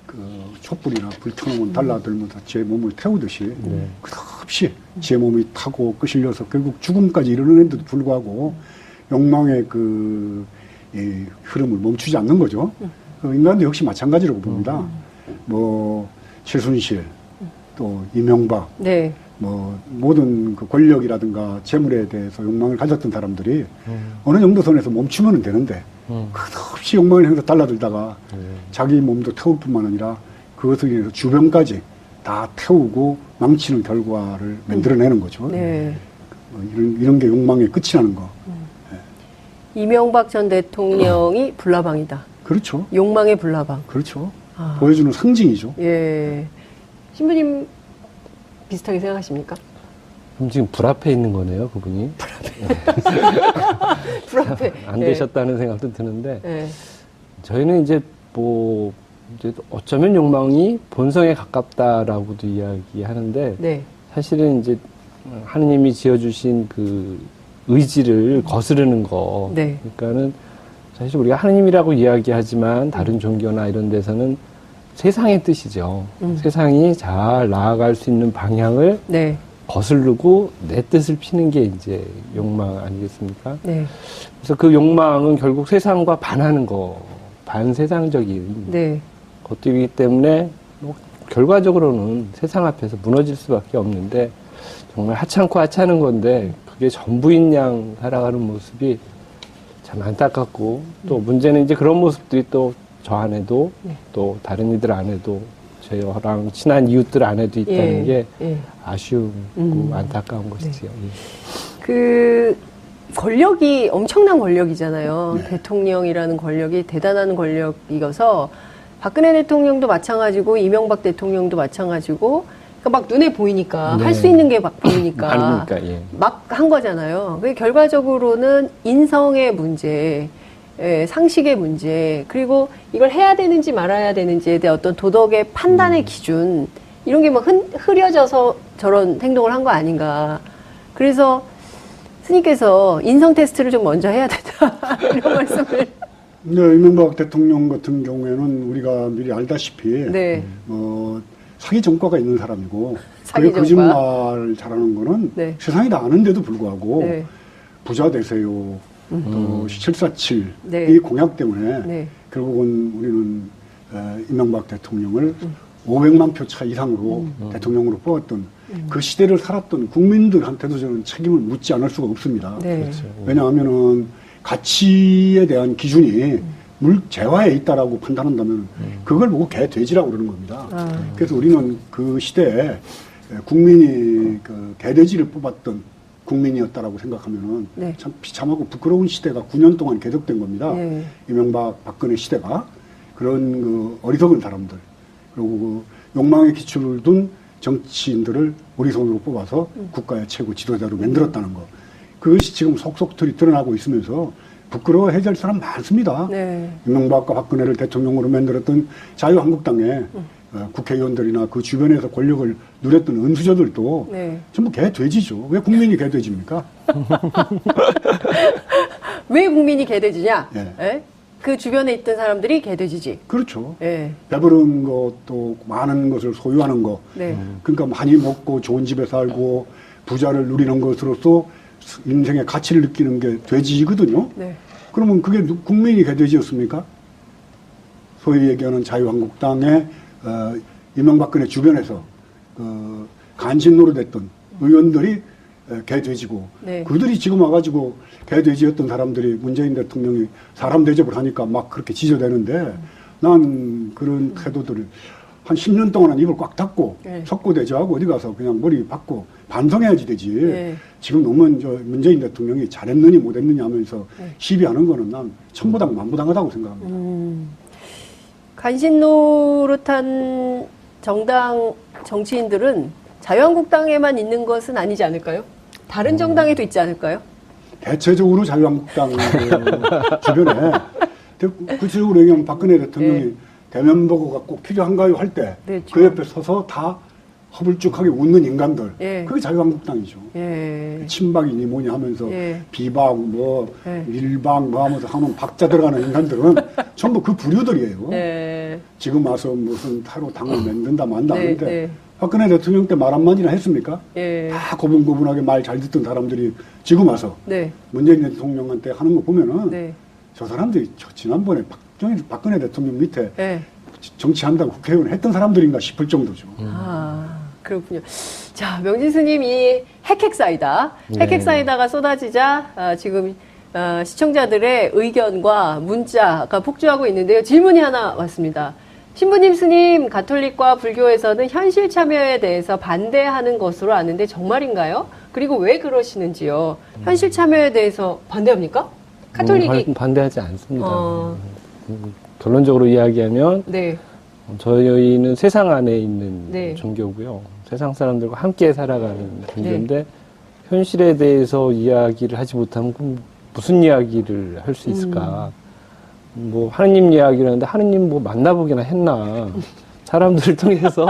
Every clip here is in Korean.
그 촛불이나 불켜놓으면 달라들면서 제 몸을 태우듯이 끝없이 제 몸이 타고 끄실려서 결국 죽음까지 이르는데도 불구하고 욕망의 그 이 흐름을 멈추지 않는 거죠. 그 인간도 역시 마찬가지라고 봅니다. 뭐 최순실, 또 이명박, 네. 뭐 모든 그 권력이라든가 재물에 대해서 욕망을 가졌던 사람들이 어느 정도 선에서 멈추면 되는데 끝없이 욕망을 향해서 달라들다가 자기 몸도 태울 뿐만 아니라 그것을 위해서 주변까지 다 태우고 망치는 결과를 만들어내는 거죠. 네. 이런 게 욕망의 끝이라는 거. 이명박 전 대통령이 불나방이다. 그렇죠. 욕망의 불나방. 그렇죠. 아. 보여주는 상징이죠. 예. 신부님 비슷하게 생각하십니까? 그럼 지금 불 앞에 있는 거네요, 그분이. 불 앞에. 안 예. 되셨다는 생각도 드는데, 예. 저희는 이제 뭐, 이제 어쩌면 욕망이 본성에 가깝다라고도 이야기하는데, 네. 사실은 이제 하느님이 지어주신 그 의지를 거스르는 거. 네. 그러니까는 사실 우리가 하느님이라고 이야기하지만 다른 종교나 이런 데서는 세상의 뜻이죠. 세상이 잘 나아갈 수 있는 방향을 네. 거스르고 내 뜻을 피는 게 이제 욕망 아니겠습니까? 네. 그래서 그 욕망은 결국 세상과 반하는 거, 반세상적인 네. 것들이기 때문에 뭐 결과적으로는 세상 앞에서 무너질 수밖에 없는데 정말 하찮고 하찮은 건데 그게 전부인 양 살아가는 모습이 참 안타깝고 또 문제는 이제 그런 모습들이 또 저 안에도 또 다른 이들 안에도 저랑 친한 이웃들 안에도 있다는 게 아쉬움고 안타까운 것이지요. 예. 그 권력이 엄청난 권력이잖아요. 대통령이라는 권력이 대단한 권력이어서 박근혜 대통령도 마찬가지고 이명박 대통령도 마찬가지고 그러니까 막 눈에 보이니까 네. 할 수 있는 게 막 보이니까 많으니까, 예. 막 한 거잖아요. 그 결과적으로는 인성의 문제, 상식의 문제, 그리고 이걸 해야 되는지 말아야 되는지에 대한 어떤 도덕의 판단의 기준 이런 게 막 흐려져서 저런 행동을 한 거 아닌가. 그래서 스님께서 인성 테스트를 좀 먼저 해야 된다 이런 말씀을. 네, 이명박 대통령 같은 경우에는 우리가 미리 알다시피 네. 사기 전과가 있는 사람이고 사기 그게 전과. 거짓말 잘하는 거는 네. 세상이 다 아는데도 불구하고 네. 부자 되세요. 또 747 네. 이 공약 때문에 네. 결국은 우리는 이명박 대통령을 500만 표 차 이상으로 대통령으로 뽑았던 그 시대를 살았던 국민들한테도 저는 책임을 묻지 않을 수가 없습니다. 네. 그렇죠. 왜냐하면은 가치에 대한 기준이 재화에 있다라고 판단한다면 그걸 보고 개돼지라고 그러는 겁니다. 그래서 우리는 그 시대에 국민이 그 개돼지를 뽑았던 국민이었다라고 생각하면은 네. 참 비참하고 부끄러운 시대가 9년 동안 계속된 겁니다. 네. 이명박 박근혜 시대가 그런 그 어리석은 사람들 그리고 그 욕망의 기초를 둔 정치인들을 우리손으로 뽑아서 국가의 최고 지도자로 만들었다는 거. 그것이 지금 속속들이 드러나고 있으면서 부끄러워해야 할 사람 많습니다. 네. 이명박과 박근혜를 대통령으로 만들었던 자유한국당의 국회의원들이나 그 주변에서 권력을 누렸던 은수저들도 네. 전부 개돼지죠. 왜 국민이 개돼지입니까? 왜 국민이 개돼지냐? 예. 예? 그 주변에 있던 사람들이 개돼지지. 그렇죠. 예. 배부른 것도 많은 것을 소유하는 거. 네. 그러니까 많이 먹고 좋은 집에 살고 부자를 누리는 것으로서 인생의 가치를 느끼는 게 돼지이거든요. 네. 그러면 그게 국민이 개돼지였습니까? 소위 얘기하는 자유한국당의 이명박근혜 주변에서 간신 노릇했던 의원들이 개돼지고 네. 그들이 지금 와가지고 개돼지였던 사람들이 문재인 대통령이 사람 대접을 하니까 막 그렇게 지저대는데 난 그런 태도들을 한 10년 동안은 입을 꽉 닫고 네. 석고대죄하고 어디 가서 그냥 머리 박고 반성해야지 되지. 네. 지금 너무 문재인 대통령이 잘했느니 못했느니 하면서 네. 시비하는 거는 난 천부당 만부당하다고 생각합니다. 간신 노릇한 정당 정치인들은 자유한국당에만 있는 것은 아니지 않을까요? 다른 정당에도 있지 않을까요? 대체적으로 자유한국당 주변에 구체적으로 얘기하면 박근혜 대통령이 네. 대면 보고가 꼭 필요한가요 할 때 네, 그 옆에 서서 다 허불쭉하게 웃는 인간들. 예. 그게 자유한국당이죠. 예. 친박이니 뭐니 하면서 예. 비박, 뭐, 예. 밀박, 뭐 하면서 하는 박자 들어가는 인간들은 전부 그 부류들이에요. 네. 지금 와서 무슨 타로 당을 만든다 만다 네, 하는데 네. 박근혜 대통령 때 말 한마디나 했습니까? 예. 다 고분고분하게 말 잘 듣던 사람들이 지금 와서 네. 문재인 대통령한테 하는 거 보면은 네. 저 사람들이 지난번에 박근혜 대통령 밑에 네. 정치한다고 국회의원 했던 사람들인가 싶을 정도죠. 아, 그렇군요. 자, 명진 스님 이 핵핵사이다. 네. 핵핵사이다가 쏟아지자 지금 시청자들의 의견과 문자가 폭주하고 있는데요. 질문이 하나 왔습니다. 신부님 스님, 가톨릭과 불교에서는 현실 참여에 대해서 반대하는 것으로 아는데 정말인가요? 그리고 왜 그러시는지요? 현실 참여에 대해서 반대합니까? 가톨릭이 반대하지 않습니다. 어. 결론적으로 이야기하면 네. 저희는 세상 안에 있는 네. 종교고요. 세상 사람들과 함께 살아가는 종교인데 현실에 대해서 이야기를 하지 못하면 그럼 무슨 이야기를 할 수 있을까? 뭐 하느님 이야기를 하는데 하느님 뭐 만나보기나 했나? 사람들을 통해서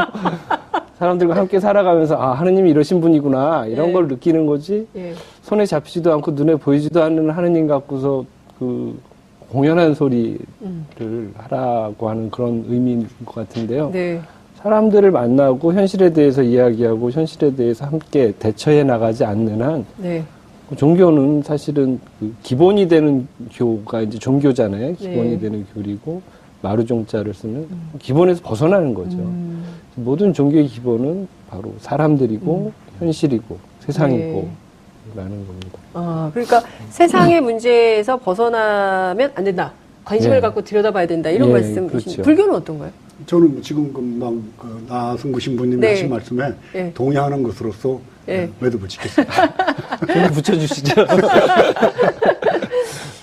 사람들과 함께 살아가면서 아 하느님이 이러신 분이구나 이런 네. 걸 느끼는 거지. 예. 손에 잡히지도 않고 눈에 보이지도 않는 하느님 갖고서 그 공연한 소리를 하라고 하는 그런 의미인 것 같은데요. 네. 사람들을 만나고 현실에 대해서 이야기하고 현실에 대해서 함께 대처해 나가지 않는 한 네. 종교는 사실은 그 기본이 되는 교가 이제 종교잖아요. 기본이 네. 되는 교리고 마루종자를 쓰는 기본에서 벗어나는 거죠. 모든 종교의 기본은 바로 사람들이고 현실이고 세상이고 라는 겁니다. 아, 그러니까 세상의 문제에서 벗어나면 안 된다. 관심을 네. 갖고 들여다봐야 된다. 이런 예, 말씀이신 그렇죠. 불교는 어떤가요? 저는 지금 금방 나승구 신부님 네. 하신 말씀에 네. 동의하는 것으로서 네. 매듭을 짓겠습니다. 좀 붙여주시죠.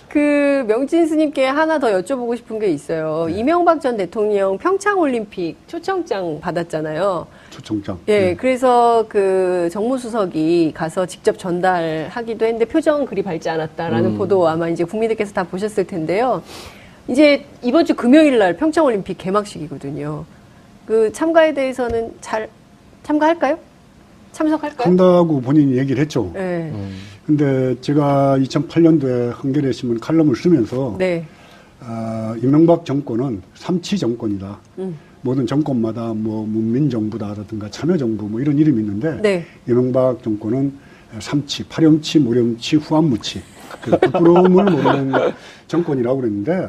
그 명진 스님께 하나 더 여쭤보고 싶은 게 있어요. 이명박 전 대통령 평창 올림픽 초청장 받았잖아요. 초청장. 예, 네. 그래서 그 정무수석이 가서 직접 전달하기도 했는데 표정은 그리 밝지 않았다라는 보도 아마 이제 국민들께서 다 보셨을 텐데요. 이제 이번 주 금요일 날 평창 올림픽 개막식이거든요. 그 참가에 대해서는 잘 참가할까요? 참석할까요? 한다고 본인이 얘기를 했죠. 네. 근데 제가 2008년도에 한겨레 신문 칼럼을 쓰면서 네. 이명박 정권은 삼치 정권이다. 모든 정권마다 뭐 문민정부다라든가 참여정부 뭐 이런 이름이 있는데 네. 이명박 정권은 삼치, 파렴치, 무렴치, 후안무치 그 부끄러움을 모르는 정권이라고 그랬는데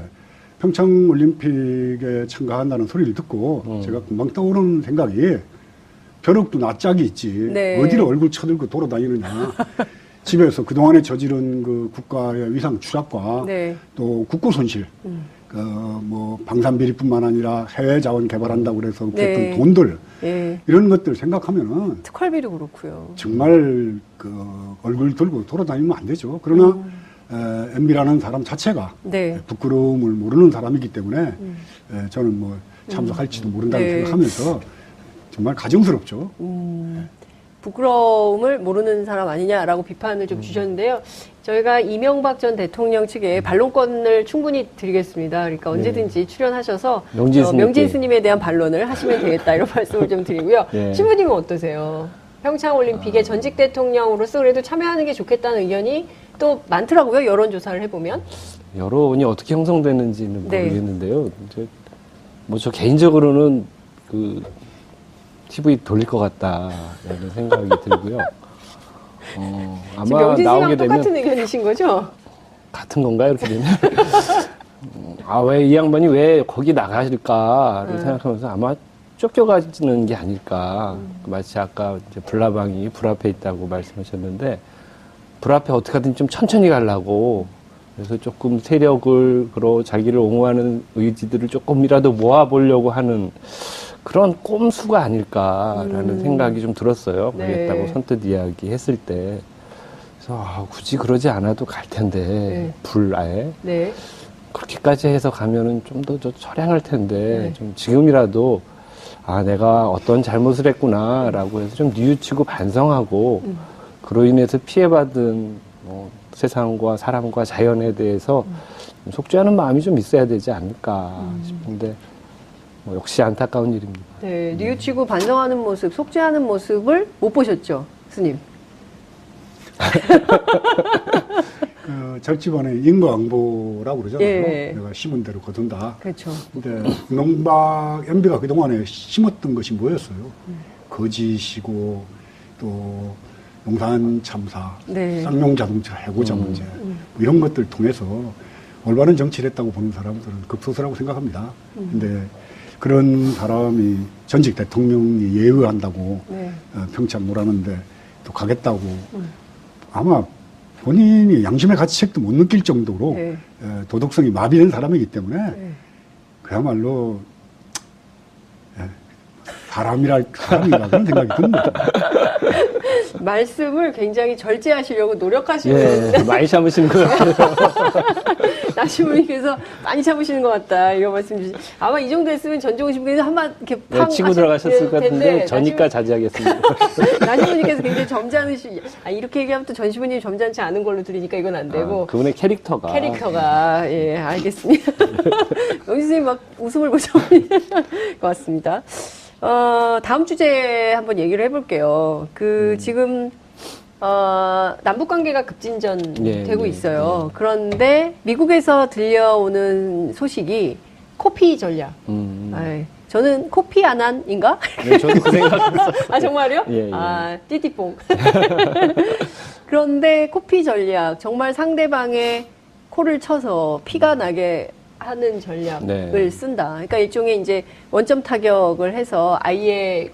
평창올림픽에 참가한다는 소리를 듣고 제가 금방 떠오르는 생각이 벼룩도 낯짝이 있지 네. 어디를 얼굴 쳐들고 돌아다니느냐 집에서 그동안에 저지른 그 국가의 위상 추락과 네. 또 국고 손실 뭐 방산비리뿐만 아니라 해외 자원 개발한다고 그래서 네. 했던 돈들 예. 이런 것들 생각하면은 특활비도 그렇고요. 정말 그 얼굴 들고 돌아다니면 안 되죠. 그러나 MB라는 사람 자체가 네. 부끄러움을 모르는 사람이기 때문에 저는 뭐 참석할지도 모른다고 네. 생각하면서 정말 가정스럽죠. 부끄러움을 모르는 사람 아니냐라고 비판을 좀 주셨는데요. 저희가 이명박 전 대통령 측에 반론권을 충분히 드리겠습니다. 그러니까 언제든지 출연하셔서 명진 스님께. 명진 스님에 대한 반론을 하시면 되겠다 이런 말씀을 좀 드리고요. 네. 신부님은 어떠세요? 평창올림픽에 전직 대통령으로서 그래도 참여하는 게 좋겠다는 의견이 또 많더라고요. 여론조사를 해보면. 여론이 어떻게 형성되는지는 네. 모르겠는데요. 뭐 저 개인적으로는 그 TV 돌릴 것 같다라는 생각이 들고요. 지금 아마 명진 나오게 씨랑 되면 똑같은 의견이신 거죠? 같은 건가요? 이렇게 되면 왜 이 양반이 왜 거기 나가실까를 생각하면서 아마 쫓겨가지는 게 아닐까. 마치 아까 이제 불나방이 불 앞에 있다고 말씀하셨는데 불 앞에 어떻게든 좀 천천히 가려고 그래서 조금 세력을 그러 자기를 옹호하는 의지들을 조금이라도 모아보려고 하는 그런 꼼수가 아닐까라는 생각이 좀 들었어요. 네. 가겠다고 선뜻 이야기했을 때. 그래서 굳이 그러지 않아도 갈 텐데 네. 불아에 네. 그렇게까지 해서 가면은 좀 더 처량할 텐데 네. 좀 지금이라도 내가 어떤 잘못을 했구나라고 해서 좀 뉘우치고 반성하고 그로 인해서 피해받은 세상과 사람과 자연에 대해서 좀 속죄하는 마음이 좀 있어야 되지 않을까 싶은데 역시 안타까운 일입니다. 네, 뉘우치고 반성하는 모습, 속죄하는 모습을 못 보셨죠, 스님? 그 절집안에 인과응보라고 그러잖아요. 예. 내가 심은 대로 거둔다. 그렇죠. 근데 농박 MB가 그동안에 심었던 것이 뭐였어요? 거짓이고 또 농산 참사, 네. 쌍용 자동차 해고자 문제 뭐 이런 것들 통해서 올바른 정치를 했다고 보는 사람들은 극소수라고 생각합니다. 근데 그런 사람이 전직 대통령이 예우한다고 네. 평참 몰았는데 또 가겠다고 아마 본인이 양심의 가치책도 못 느낄 정도로 네. 도덕성이 마비된 사람이기 때문에 네. 그야말로 사람이라 그런 생각이 듭니다. 말씀을 굉장히 절제하시려고 노력하시는 예, 많이 참으시는 것 같아요. 나시부님께서 많이 참으시는 것 같다 이런 말씀 주시. 아마 이 정도 했으면 전종훈 신부께서 한번 이렇게 네, 치고 들어가셨을 것 같은데 텐데, 저니까 자제하겠습니다. 나시부님께서 굉장히 점잖으시. 이렇게 얘기하면 또 전 시부님 점잖지 않은 걸로 들리니까 이건 안 되고. 그분의 캐릭터가 예, 알겠습니다. 영진선생님 막 웃음을 보셔버리는 것 같습니다. 다음 주제에 한번 얘기를 해볼게요. 지금, 남북 관계가 급진전되고 있어요. 그런데 미국에서 들려오는 소식이 코피 전략. 저는 코피 안한인가? 네, 저도 그 생각했어요. 아, 정말요? 예, 예. 띠띠뽕. 그런데 코피 전략, 정말 상대방의 코를 쳐서 피가 나게 하는 전략을 네. 쓴다. 그러니까 일종의 이제 원점 타격을 해서 아예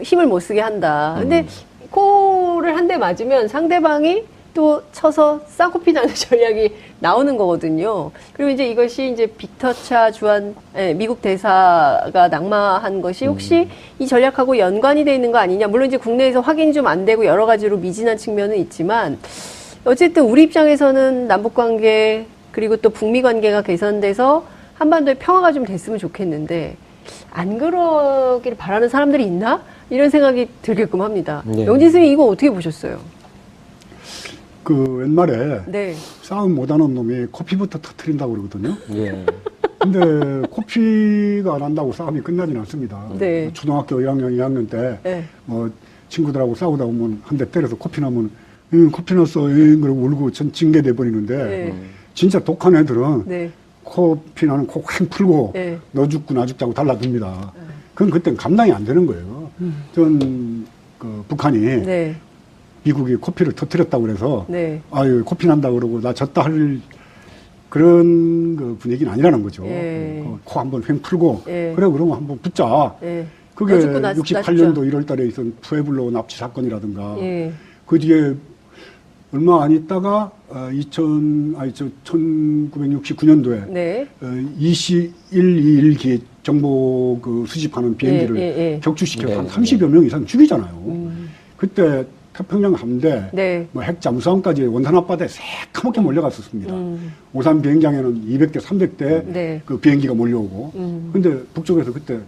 힘을 못 쓰게 한다. 근데 코를 한 대 맞으면 상대방이 또 쳐서 쌍코피 나는 전략이 나오는 거거든요. 그리고 이제 이것이 이제 빅터 차 주한 미국 대사가 낙마한 것이 혹시 이 전략하고 연관이 돼 있는 거 아니냐. 물론 이제 국내에서 확인이 좀 안 되고 여러 가지로 미진한 측면은 있지만 어쨌든 우리 입장에서는 남북 관계 그리고 또 북미 관계가 개선돼서 한반도에 평화가 좀 됐으면 좋겠는데 안 그러기를 바라는 사람들이 있나? 이런 생각이 들게끔 합니다. 네. 영진 선생님 이거 어떻게 보셨어요? 그 옛말에 네. 싸움 못하는 놈이 코피부터 터트린다고 그러거든요. 예. 근데 코피가 안 난다고 싸움이 끝나진 않습니다. 네. 초등학교 1학년, 2학년 때 네. 뭐 친구들하고 싸우다 보면 한 대 때려서 코피 나면 코피 났어 그러고 울고 징계돼 버리는데 네. 진짜 독한 애들은 네. 코피 나는 코 휙 풀고 네. 너 죽고 나 죽자고 달라듭니다. 그건 그땐 감당이 안 되는 거예요. 전 그 북한이 네. 미국이 코피를 터뜨렸다고 그래서 네. 아유 코피 난다 그러고 나 졌다 할 그런 그 분위기는 아니라는 거죠. 예. 코 한번 횡 풀고 예. 그래 그러면 한번 붙자. 네. 그게 너 죽고 나 68년도 1월 달에 있었던 푸에블로 납치 사건이라든가 예. 그 뒤에 얼마 안 있다가 1969년도에 네. 2121기 정보 그 수집하는 비행기를 예. 격추시켜서 한 네, 30여 명 이상 죽이잖아요. 그때 태평양 함대, 네. 뭐 핵 잠수함까지 원산 앞바다에 새카맣게 몰려갔었습니다. 오산 비행장에는 200대, 300대 네. 그 비행기가 몰려오고. 근데 북쪽에서 그때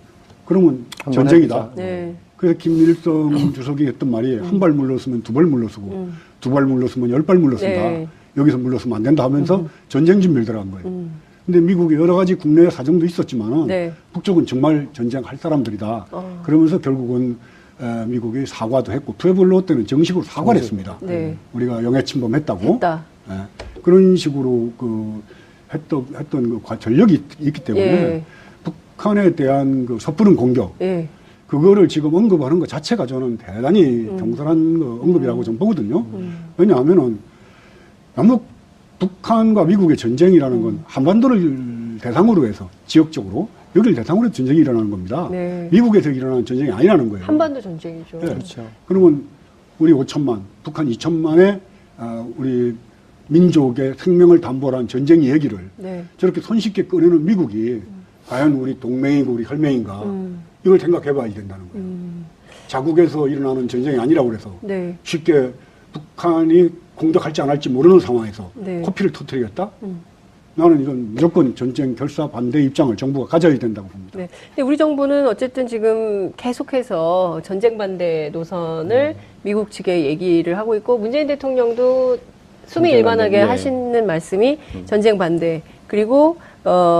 그러면 한번 전쟁이다. 해보자. 네. 그래서 김일성 주석이 했던 말이 한 발 물러서면 두 발 물러서고 두 발 물러서면 10발 물러선다. 네. 여기서 물러서면 안 된다 하면서 전쟁 준비를 들어간 거예요. 근데 미국이 여러 가지 국내 사정도 있었지만은 네. 북쪽은 정말 전쟁할 사람들이다. 그러면서 결국은 미국이 사과도 했고 푸에블로 때는 정식으로 사과를 했습니다. 네. 우리가 영해 침범했다고. 했다. 예. 그런 식으로 그 했던 그 전력이 있기 때문에 예. 북한에 대한 그 섣부른 공격 예. 그거를 지금 언급하는 것 자체가 저는 대단히 경솔한 그 언급이라고 좀 보거든요. 왜냐하면은 북한과 미국의 전쟁이라는 건 한반도를 대상으로 해서 지역적으로 여기를 대상으로 해서 전쟁이 일어나는 겁니다. 네. 미국에서 일어나는 전쟁이 아니라는 거예요. 한반도 전쟁이죠. 네. 그렇죠. 그러면 우리 5천만, 북한 2천만의 우리 민족의 생명을 담보로 한 전쟁 얘기를 네. 저렇게 손쉽게 꺼내는 미국이 과연 우리 동맹이고 우리 혈맹인가 이걸 생각해 봐야 된다는 거예요. 자국에서 일어나는 전쟁이 아니라고 그래서 네. 쉽게 북한이 공격할지 안 할지 모르는 상황에서 네. 코피를 터뜨리겠다? 나는 이건 무조건 전쟁 결사 반대 입장을 정부가 가져야 된다고 봅니다. 네. 근데 우리 정부는 어쨌든 지금 계속해서 전쟁 반대 노선을 미국 측에 얘기를 하고 있고 문재인 대통령도 수미일관하게 네. 하시는 말씀이 전쟁 반대 그리고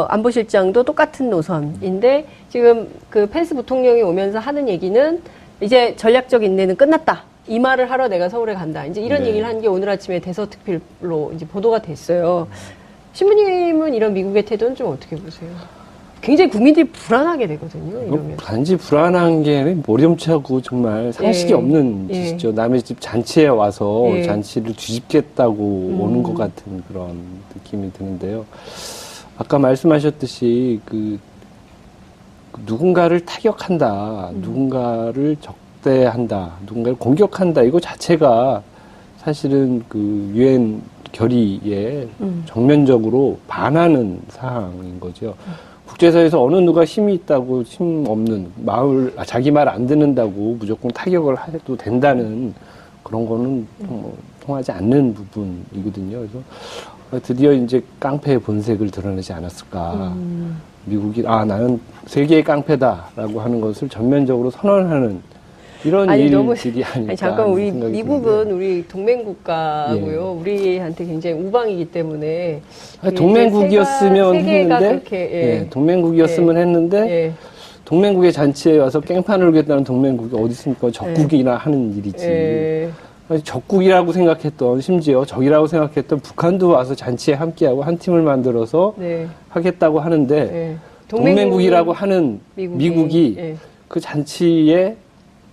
안보실장도 똑같은 노선인데 지금 그 펜스 부통령이 오면서 하는 얘기는 이제 전략적 인내는 끝났다. 이 말을 하러 내가 서울에 간다. 이제 이런 네. 얘기를 한 게 오늘 아침에 대서특필로 이제 보도가 됐어요. 신부님은 이런 미국의 태도는 좀 어떻게 보세요? 굉장히 국민들이 불안하게 되거든요. 이러면. 단지 불안한 게 모렴치하고 정말 상식이 예. 없는 예. 짓이죠. 남의 집 잔치에 와서 예. 잔치를 뒤집겠다고 오는 것 같은 그런 느낌이 드는데요. 아까 말씀하셨듯이 누군가를 타격한다, 누군가를 적대한다, 누군가를 공격한다, 이거 자체가 사실은 그 유엔 결의에 정면적으로 반하는 사항인 거죠. 국제사회에서 어느 누가 힘이 있다고 힘 없는 자기 말 안 듣는다고 무조건 타격을 해도 된다는 그런 거는 통하지 않는 부분이거든요. 그래서 드디어 이제 깡패의 본색을 드러내지 않았을까. 미국이 나는 세계의 깡패다라고 하는 것을 전면적으로 선언하는 이런 일들이 아닐까. 잠깐 우리 생각이 미국은 드는데. 우리 동맹국가고요. 예. 우리한테 굉장히 우방이기 때문에 동맹국이었으면 세계가 했는데, 그렇게 예. 동맹국이었으면 했는데 예. 동맹국의 잔치에 와서 깽판을 울겠다는 동맹국이 어디 있습니까? 적국이나 하는 일이지. 예. 적국이라고 생각했던, 심지어 적이라고 생각했던 북한도 와서 잔치에 함께하고 한 팀을 만들어서 네. 하겠다고 하는데 예. 동맹국이라고 하는 미국이 예. 그 잔치에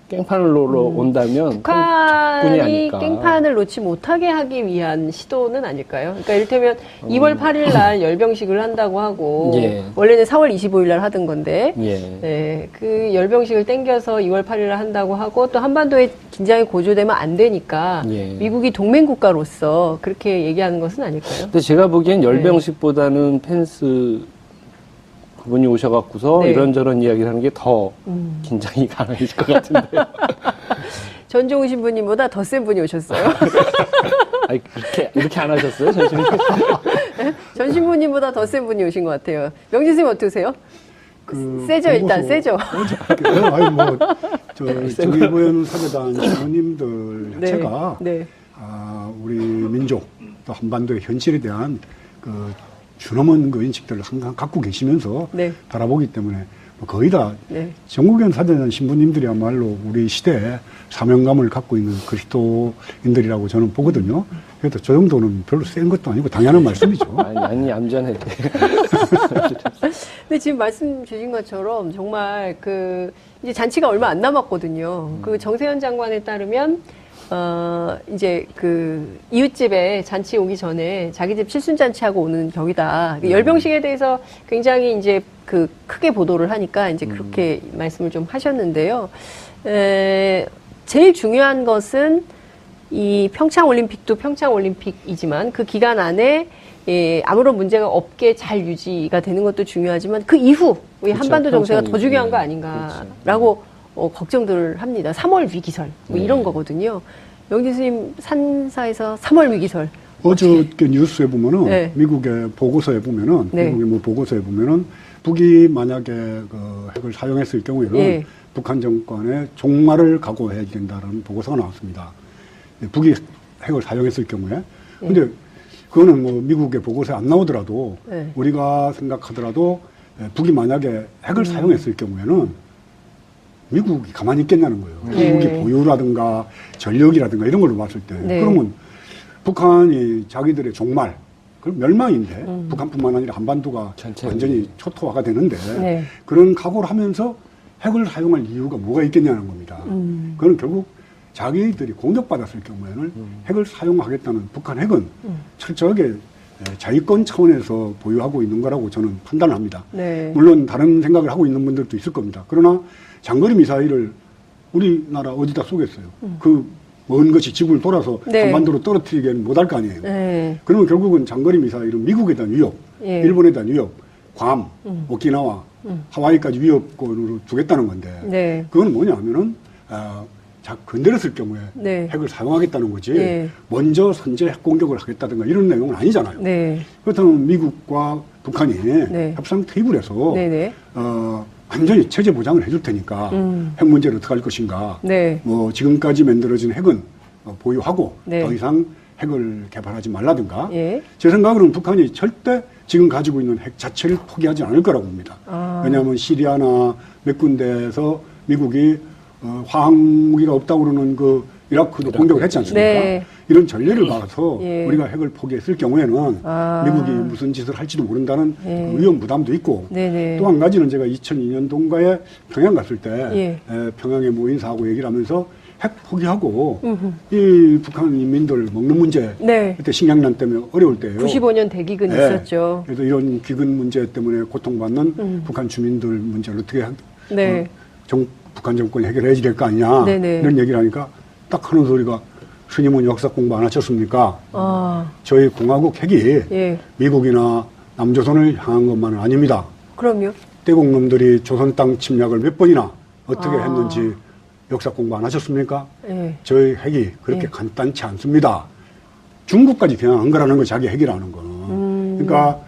깽판을 놓으러 온다면 적군이 북한이 아닐까. 깽판을 놓지 못하게 하기 위한 시도는 아닐까요? 그러니까 이를테면 2월 8일 날 열병식을 한다고 하고 예. 원래는 4월 25일 날 하던 건데 예. 네, 그 열병식을 땡겨서 2월 8일 날 한다고 하고 또 한반도에 긴장이 고조되면 안 되니까 예. 미국이 동맹국가로서 그렇게 얘기하는 것은 아닐까요? 근데 제가 보기엔 열병식보다는 펜스 그분이 오셔갖고서 네. 이런저런 이야기를 하는 게 더 긴장이 강해질 것 같은데요. 전종우 신부님보다 더 센 분이 오셨어요. 아니, 이렇게 안 하셨어요? 전신님? 전 신부님보다 더 센 분이 오신 것 같아요. 명진 선생님 어떠세요? 세죠, 일단 세죠. 아니 정의보현 사제단 신부님들 네. 자체가 네. 우리 민족 또 한반도의 현실에 대한 준엄한 인식들을 항상 갖고 계시면서 네. 바라보기 때문에 거의 다 네. 정국현 사제단 신부님들이야말로 우리 시대에 사명감을 갖고 있는 그리스도인들이라고 저는 보거든요. 그래서 저 정도는 별로 센 것도 아니고 당연한 말씀이죠. 아니, 얌전해. 근데 지금 말씀 주신 것처럼 정말 이제 잔치가 얼마 안 남았거든요. 그 정세현 장관에 따르면 이제 이웃집에 잔치 오기 전에 자기 집 칠순잔치하고 오는 격이다. 열병식에 대해서 굉장히 이제 크게 보도를 하니까 이제 그렇게 말씀을 좀 하셨는데요. 제일 중요한 것은 이 평창올림픽도 평창올림픽이지만 그 기간 안에 아무런 문제가 없게 잘 유지가 되는 것도 중요하지만 그 이후 우리 그렇죠. 한반도 정세가 더 평창이, 중요한 거 네. 아닌가라고 걱정들을 합니다. 3월 위기설 이런 거거든요. 명진 스님 산사에서 3월 위기설. 어저께 뉴스에 보면은 네. 미국의 보고서에 보면은 네. 미국의 보고서에 보면은 북이 만약에 핵을 사용했을 경우에는 예. 북한 정권의 종말을 각오해야 된다는 보고서가 나왔습니다. 북이 핵을 사용했을 경우에. 근데 그거는 미국의 보고서에 안 나오더라도 네. 우리가 생각하더라도 북이 만약에 핵을 사용했을 경우에는 미국이 가만히 있겠냐는 거예요. 네. 미국이 보유라든가 전력이라든가 이런 걸로 봤을 때. 네. 그러면 북한이 자기들의 종말, 그럼 멸망인데 북한뿐만 아니라 한반도가 전체적으로. 완전히 초토화가 되는데 네. 그런 각오를 하면서 핵을 사용할 이유가 뭐가 있겠냐는 겁니다. 그건 결국 자기들이 공격받았을 경우에는 핵을 사용하겠다는 북한 핵은 철저하게 자위권 차원에서 보유하고 있는 거라고 저는 판단을 합니다. 네. 물론 다른 생각을 하고 있는 분들도 있을 겁니다. 그러나 장거리 미사일을 우리나라 어디다 쏘겠어요. 그 먼 것이 지구를 돌아서 네. 한반도로 떨어뜨리기에는 못할 거 아니에요. 네. 그러면 결국은 장거리 미사일은 미국에 대한 위협, 예. 일본에 대한 위협, 괌, 오키나와, 하와이까지 위협권으로 주겠다는 건데 네. 그건 뭐냐 하면은 건드렸을 경우에 네. 핵을 사용하겠다는 거지 예. 먼저 선제 핵 공격을 하겠다든가 이런 내용은 아니잖아요. 네. 그렇다면 미국과 북한이 네. 협상 테이블에서 네네. 완전히 체제 보장을 해줄 테니까 핵 문제를 어떻게 할 것인가. 네. 지금까지 만들어진 핵은 보유하고 네. 더 이상 핵을 개발하지 말라든가. 예. 제 생각으로는 북한이 절대 지금 가지고 있는 핵 자체를 포기하지 않을 거라고 봅니다. 왜냐하면 시리아나 몇 군데에서 미국이 화학무기가 없다고 그러는 그 이라크도 공격을 했지 않습니까? 네. 이런 전례를 봐서 예. 우리가 핵을 포기했을 경우에는 미국이 무슨 짓을 할지도 모른다는 예. 그 위험 부담도 있고 네네. 또 한 가지는 제가 2002년도인가에 평양 갔을 때 예. 평양에 뭐 인사하고 얘기를 하면서 핵 포기하고 이 북한 인민들 먹는 문제 네. 그때 식량난 때문에 어려울 때예요. 95년 대기근 네. 있었죠. 그래서 이런 기근 문제 때문에 고통받는 북한 주민들 문제를 어떻게 네. 북한 정권이 해결해야지 될 거 아니냐 네네. 이런 얘기를 하니까 딱 하는 소리가 스님은 역사 공부 안 하셨습니까? 아, 저희 공화국 핵이 예. 미국이나 남조선을 향한 것만은 아닙니다. 그럼요. 떼국놈들이 조선 땅 침략을 몇 번이나 어떻게 아. 했는지 역사 공부 안 하셨습니까? 예. 저희 핵이 그렇게 예. 간단치 않습니다. 중국까지 겨냥한 거라는 거 자기 핵이라는 거는. 그러니까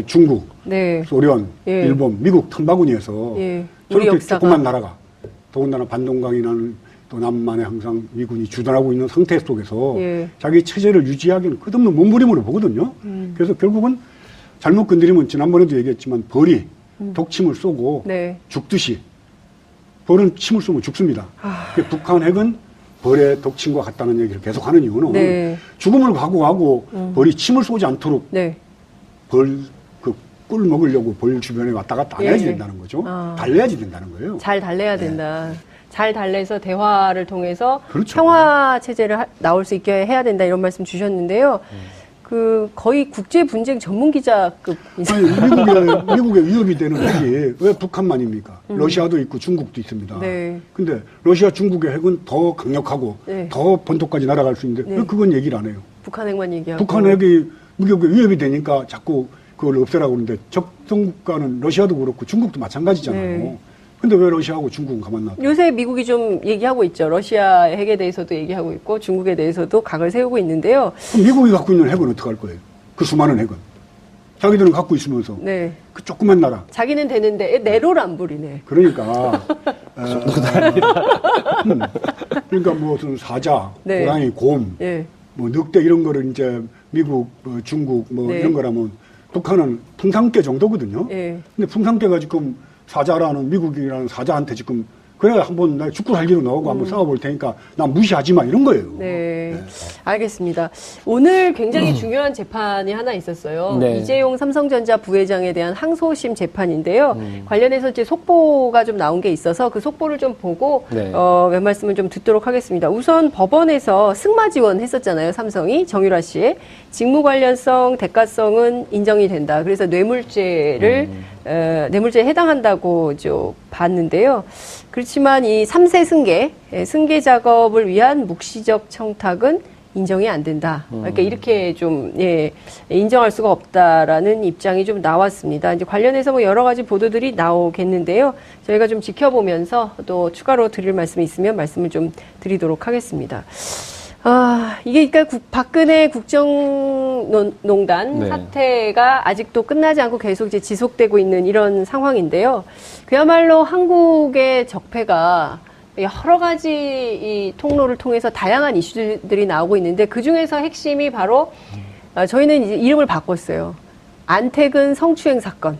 중국, 네. 소련, 예. 일본, 미국 틈바구니에서 예. 우리 저렇게 역사가. 조그만 나라가 더군다나 반동강이라는 또 남만에 항상 미군이 주둔하고 있는 상태 속에서 예. 자기 체제를 유지하기는 끝없는 몸부림으로 보거든요. 그래서 결국은 잘못 건드리면 지난번에도 얘기했지만 벌이 독침을 쏘고 네. 죽듯이 벌은 침을 쏘면 죽습니다. 그러니까 북한 핵은 벌의 독침과 같다는 얘기를 계속하는 이유는 네. 죽음을 각오하고 벌이 침을 쏘지 않도록 네. 꿀 먹으려고 벌 주변에 왔다 갔다 안 해야지 예. 된다는 거죠. 아. 달래야지 된다는 거예요. 잘 달래야 된다. 잘 달래서 대화를 통해서 그렇죠. 평화 체제를 나올 수 있게 해야 된다 이런 말씀 주셨는데요. 그 거의 국제 분쟁 전문 기자급 아니, 미국의 위협이 되는 핵이 왜 북한만입니까? 러시아도 있고 중국도 있습니다. 네. 근데 러시아, 중국의 핵은 더 강력하고 네. 더 본토까지 날아갈 수 있는데 네. 왜 그건 얘기를 안 해요? 북한 핵만 얘기하고. 북한 핵이 미국의 위협이 되니까 자꾸 그걸 없애라고 그러는데 적성국가는 러시아도 그렇고 중국도 마찬가지잖아요. 네. 근데 왜 러시아하고 중국은 가만 놔둬? 요새 미국이 좀 얘기하고 있죠. 러시아 핵에 대해서도 얘기하고 있고 중국에 대해서도 각을 세우고 있는데요. 그럼 미국이 갖고 있는 핵은 어떡할 거예요? 그 수많은 핵은. 자기들은 갖고 있으면서 네. 그 조그만 나라. 자기는 되는데 내로를 안 부리네. 그러니까 그러니까 무슨 사자, 네. 고라니, 곰, 예. 뭐 늑대 이런 거를 이제 미국, 중국 뭐 네. 이런 거라면 북한은 풍산개 정도거든요. 예. 근데 풍산개가 지금 사자라는 미국이라는 사자한테 지금 그래 한번 나 죽고 살기로 나오고 한번 싸워볼 테니까 나 무시하지 마 이런 거예요. 네. 알겠습니다. 오늘 굉장히 중요한 재판이 하나 있었어요. 네. 이재용 삼성전자 부회장에 대한 항소심 재판인데요. 관련해서 이제 속보가 좀 나온 게 있어서 그 속보를 좀 보고 네. 몇 말씀을 좀 듣도록 하겠습니다. 우선 법원에서 승마 지원했었잖아요. 삼성이 정유라 씨의 직무 관련성, 대가성은 인정이 된다. 그래서 뇌물죄를 뇌물죄에 해당한다고 봤는데요. 그렇지만 이 3세 승계 작업을 위한 묵시적 청탁은 인정이 안 된다. 그러니까 이렇게 좀 인정할 수가 없다라는 입장이 좀 나왔습니다. 이제 관련해서 뭐 여러 가지 보도들이 나오겠는데요. 저희가 좀 지켜보면서 또 추가로 드릴 말씀이 있으면 말씀을 좀 드리도록 하겠습니다. 이게 그러니까 박근혜 국정농단 네. 사태가 아직도 끝나지 않고 계속 이제 지속되고 있는 이런 상황인데요. 그야말로 한국의 적폐가 여러 가지 이 통로를 통해서 다양한 이슈들이 나오고 있는데 그 중에서 핵심이 바로 저희는 이제 이름을 바꿨어요. 안택은 성추행 사건.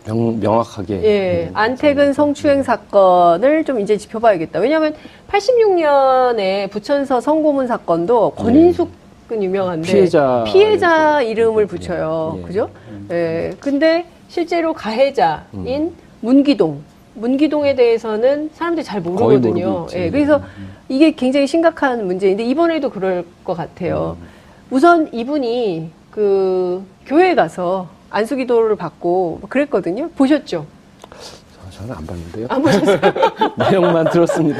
명확하게. 예, 안택은 성추행 사건을 좀 이제 짚어봐야겠다. 왜냐하면 86년에 부천서 성고문 사건도 권인숙은 유명한데 피해자 이름을 붙여요. 예. 그죠? 예. 근데 실제로 가해자인 문기동에 대해서는 사람들이 잘 모르거든요. 모르고 예. 그래서 이게 굉장히 심각한 문제인데 이번에도 그럴 것 같아요. 우선 이분이 그 교회에 가서 안수기도를 받고 그랬거든요. 보셨죠? 저는 안 봤는데요. 안 보셨어요? 내용만 들었습니다.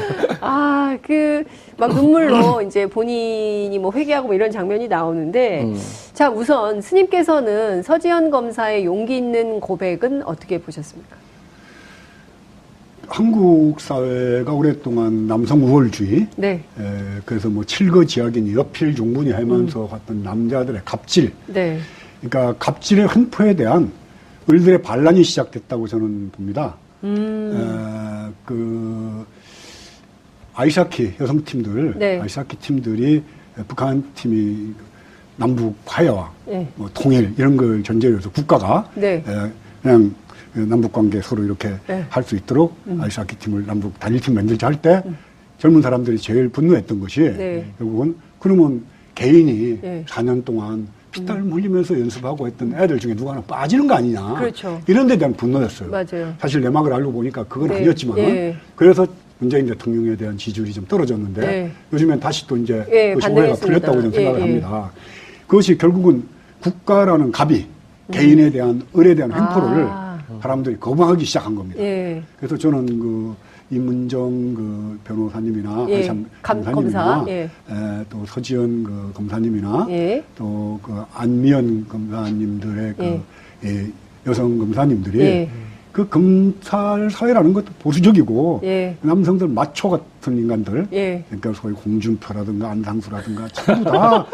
막 눈물로 이제 본인이 뭐 회개하고 뭐 이런 장면이 나오는데, 자, 우선 스님께서는 서지현 검사의 용기 있는 고백은 어떻게 보셨습니까? 한국 사회가 오랫동안 남성 우월주의, 네. 그래서 뭐 칠거지약인 여필 종분이 하면서 갔던 남자들의 갑질, 네. 그러니까 갑질의 횡포에 대한 을들의 반란이 시작됐다고 저는 봅니다. 아이샤키 여성팀들, 네. 아이샤키 팀들이 북한 팀이 남북 화해와 예. 뭐 통일 이런 걸 전제로 해서 국가가 네. 그냥 남북 관계 서로 이렇게 네. 할 수 있도록 아이스하키 팀을 남북 단일팀 만들자 할 때 젊은 사람들이 제일 분노했던 것이 네. 결국은 그러면 개인이 네. 4년 동안 피땀 흘리면서 연습하고 했던 애들 중에 누가 하나 빠지는 거 아니냐. 그렇죠. 이런 데 대한 분노였어요. 맞아요. 사실 내막을 알고 보니까 그건 네. 아니었지만 예. 그래서 문재인 대통령에 대한 지지율이 좀 떨어졌는데 네. 요즘엔 다시 또 이제 예, 그 오해가 반등했습니다. 풀렸다고 저는 생각을 예, 예. 합니다. 그것이 결국은 국가라는 갑이 개인에 대한 을에 대한 횡포를 사람들이 거부하기 시작한 겁니다. 예. 그래서 저는 그 이문정 그 변호사님이나 예. 참 검사. 검사님이나 예. 또 서지현 그 검사님이나 예. 또 그 안미연 검사님들의 그 예. 예, 여성 검사님들이 예. 그 검찰 사회라는 것도 보수적이고 예. 남성들 마초 같은 인간들 예. 그러니까 소위 공준표라든가 안상수라든가 전부 다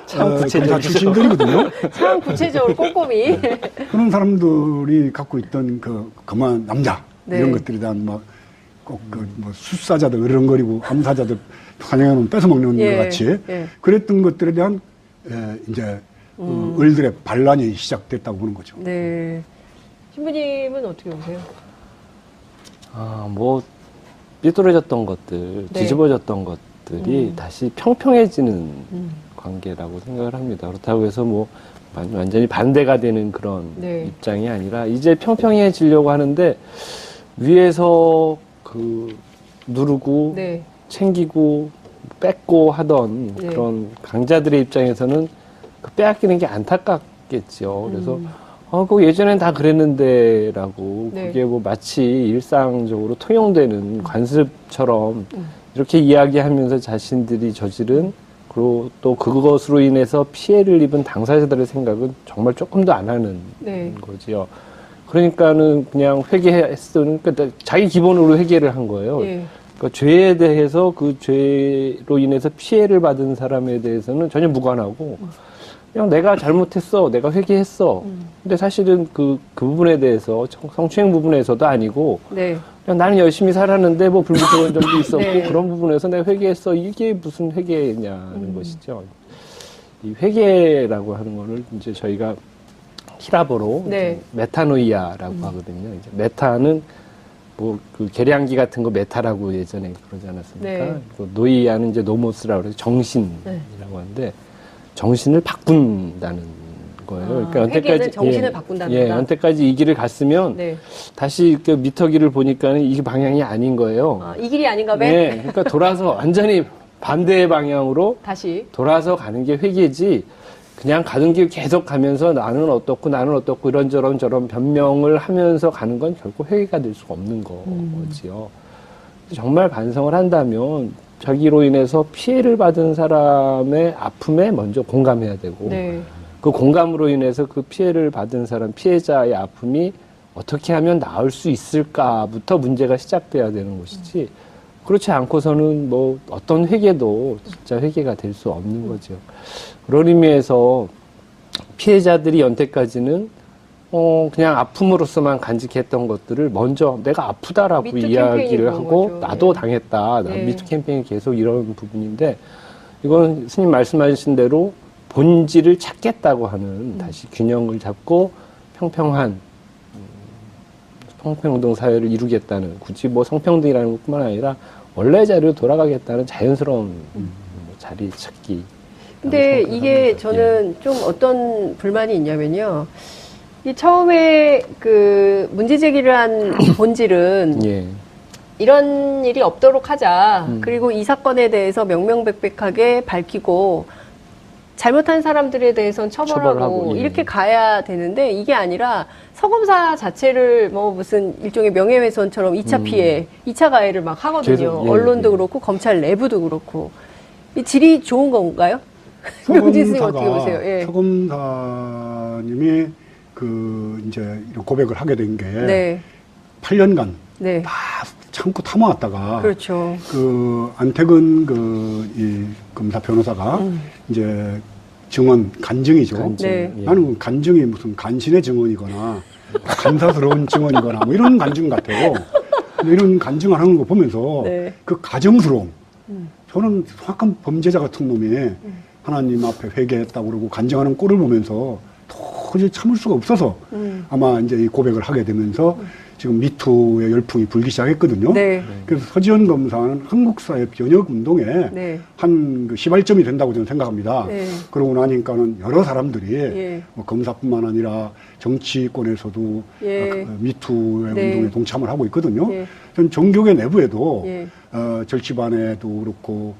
참 구체적이죠. 검사 출신들이거든요. 참 구체적으로 꼼꼼히. 그런 사람들이 갖고 있던 그 검한 남자 네. 이런 것들에 대한 막꼭그뭐 수사자들 으르렁거리고 암사자들 사냥하면 뺏어먹는 예. 것 같이 예. 그랬던 것들에 대한 이제 을들의 반란이 시작됐다고 보는 거죠. 네. 신부님은 어떻게 보세요? 뭐 삐뚤어졌던 것들, 네. 뒤집어졌던 것들이 다시 평평해지는 관계라고 생각을 합니다. 그렇다고 해서 뭐 완전히 반대가 되는 그런 네. 입장이 아니라 이제 평평해지려고 하는데 위에서 그 누르고 네. 챙기고 뺏고 하던 네. 그런 강자들의 입장에서는 그 빼앗기는 게 안타깝겠죠. 그래서 그거 예전엔 다 그랬는데라고 네. 그게 뭐 마치 일상적으로 통용되는 관습처럼 이렇게 이야기하면서 자신들이 저지른 그리고 또 그것으로 인해서 피해를 입은 당사자들의 생각은 정말 조금도 안 하는 네. 거지요. 그러니까는 그냥 회개했으니까 그러니까 자기 기본으로 회개를 한 거예요. 예. 그러니까 죄에 대해서 그 죄로 인해서 피해를 받은 사람에 대해서는 전혀 무관하고 그냥 내가 잘못했어, 내가 회개했어. 근데 사실은 그 부분에 대해서 성추행 부분에서도 아니고 네. 그냥 나는 열심히 살았는데 뭐 불미스러운 점도 있었고 네. 그런 부분에서 내가 회개했어. 이게 무슨 회개냐는 것이죠. 이 회개라고 하는 거를 이제 저희가 히라보로 네. 이제 메타노이아라고 하거든요. 이제 메타는 뭐 그 계량기 같은 거 메타라고 예전에 그러지 않았습니까? 네. 그 노이아는 이제 노모스라고 해서 정신이라고 하는데 정신을 바꾼다는 거예요. 회개는 정신을 바꾼다는 예, 거다. 연태까지 이 길을 갔으면 네. 다시 그 미터기를 보니까는 이게 방향이 아닌 거예요. 아, 이 길이 아닌가 봐. 네, 그러니까 돌아서 완전히 반대의 방향으로 다시. 돌아서 가는 게 회개지. 그냥 가는 길 계속 가면서 나는 어떻고 이런저런 저런 변명을 하면서 가는 건 결국 회개가 될 수가 없는 거지요. 정말 반성을 한다면 자기로 인해서 피해를 받은 사람의 아픔에 먼저 공감해야 되고 네. 그 공감으로 인해서 그 피해를 받은 사람, 피해자의 아픔이 어떻게 하면 나을 수 있을까부터 문제가 시작돼야 되는 것이지 그렇지 않고서는 뭐 어떤 회개도 진짜 회개가 될 수 없는 거죠. 그런 의미에서 피해자들이 연태까지는 그냥 아픔으로서만 간직했던 것들을 먼저 내가 아프다라고 미투 이야기를 캠페인이 하고 그런 거죠. 나도 네. 당했다. 네. 미투 캠페인이 계속 이런 부분인데 이건 스님 말씀하신 대로 본질을 찾겠다고 하는 다시 균형을 잡고 평평한 성평등 사회를 이루겠다는 굳이 뭐 성평등이라는 것뿐만 아니라 원래 자리로 돌아가겠다는 자연스러운 자리 찾기. 근데 이게 저는 좀 어떤 불만이 있냐면요. 이 처음에 그 문제 제기를 한 본질은 예. 이런 일이 없도록 하자. 그리고 이 사건에 대해서 명명백백하게 밝히고 잘못한 사람들에 대해서는 처벌하고 처벌하고, 예. 이렇게 가야 되는데 이게 아니라 서검사 자체를 뭐 무슨 일종의 명예훼손처럼 2차 피해, 2차 가해를 막 하거든요. 계속, 예, 언론도 예. 그렇고 검찰 내부도 그렇고. 이 질이 좋은 건가요? 명진 스님 어떻게 보세요? 예. 서검사님이 그 이제 이런 고백을 하게 된 게 네. 8년간 네. 다 참고 참아왔다가 그렇죠. 그 안태근 그 이 검사 변호사가 이제 증언 간증이죠. 간증, 네. 예. 나는 간증이 무슨 간신의 증언이거나 감사스러운 증언이거나 뭐 이런 간증 같아요. 근데 이런 간증을 하는 거 보면서 네. 그 가정스러움. 저는 정확한 범죄자 같은 놈이 하나님 앞에 회개했다고 그러고 간증하는 꼴을 보면서 도저히 참을 수가 없어서 아마 이제 이 고백을 하게 되면서 지금 미투의 열풍이 불기 시작했거든요. 네. 그래서 서지현 검사는 한국사회 변혁 운동에 네. 한 그 시발점이 된다고 저는 생각합니다. 네. 그러고 나니까는 여러 사람들이 예. 뭐 검사뿐만 아니라 정치권에서도 예. 그 미투의 네. 운동에 동참을 하고 있거든요. 예. 전 종교계 내부에도 예. 절치반에도 그렇고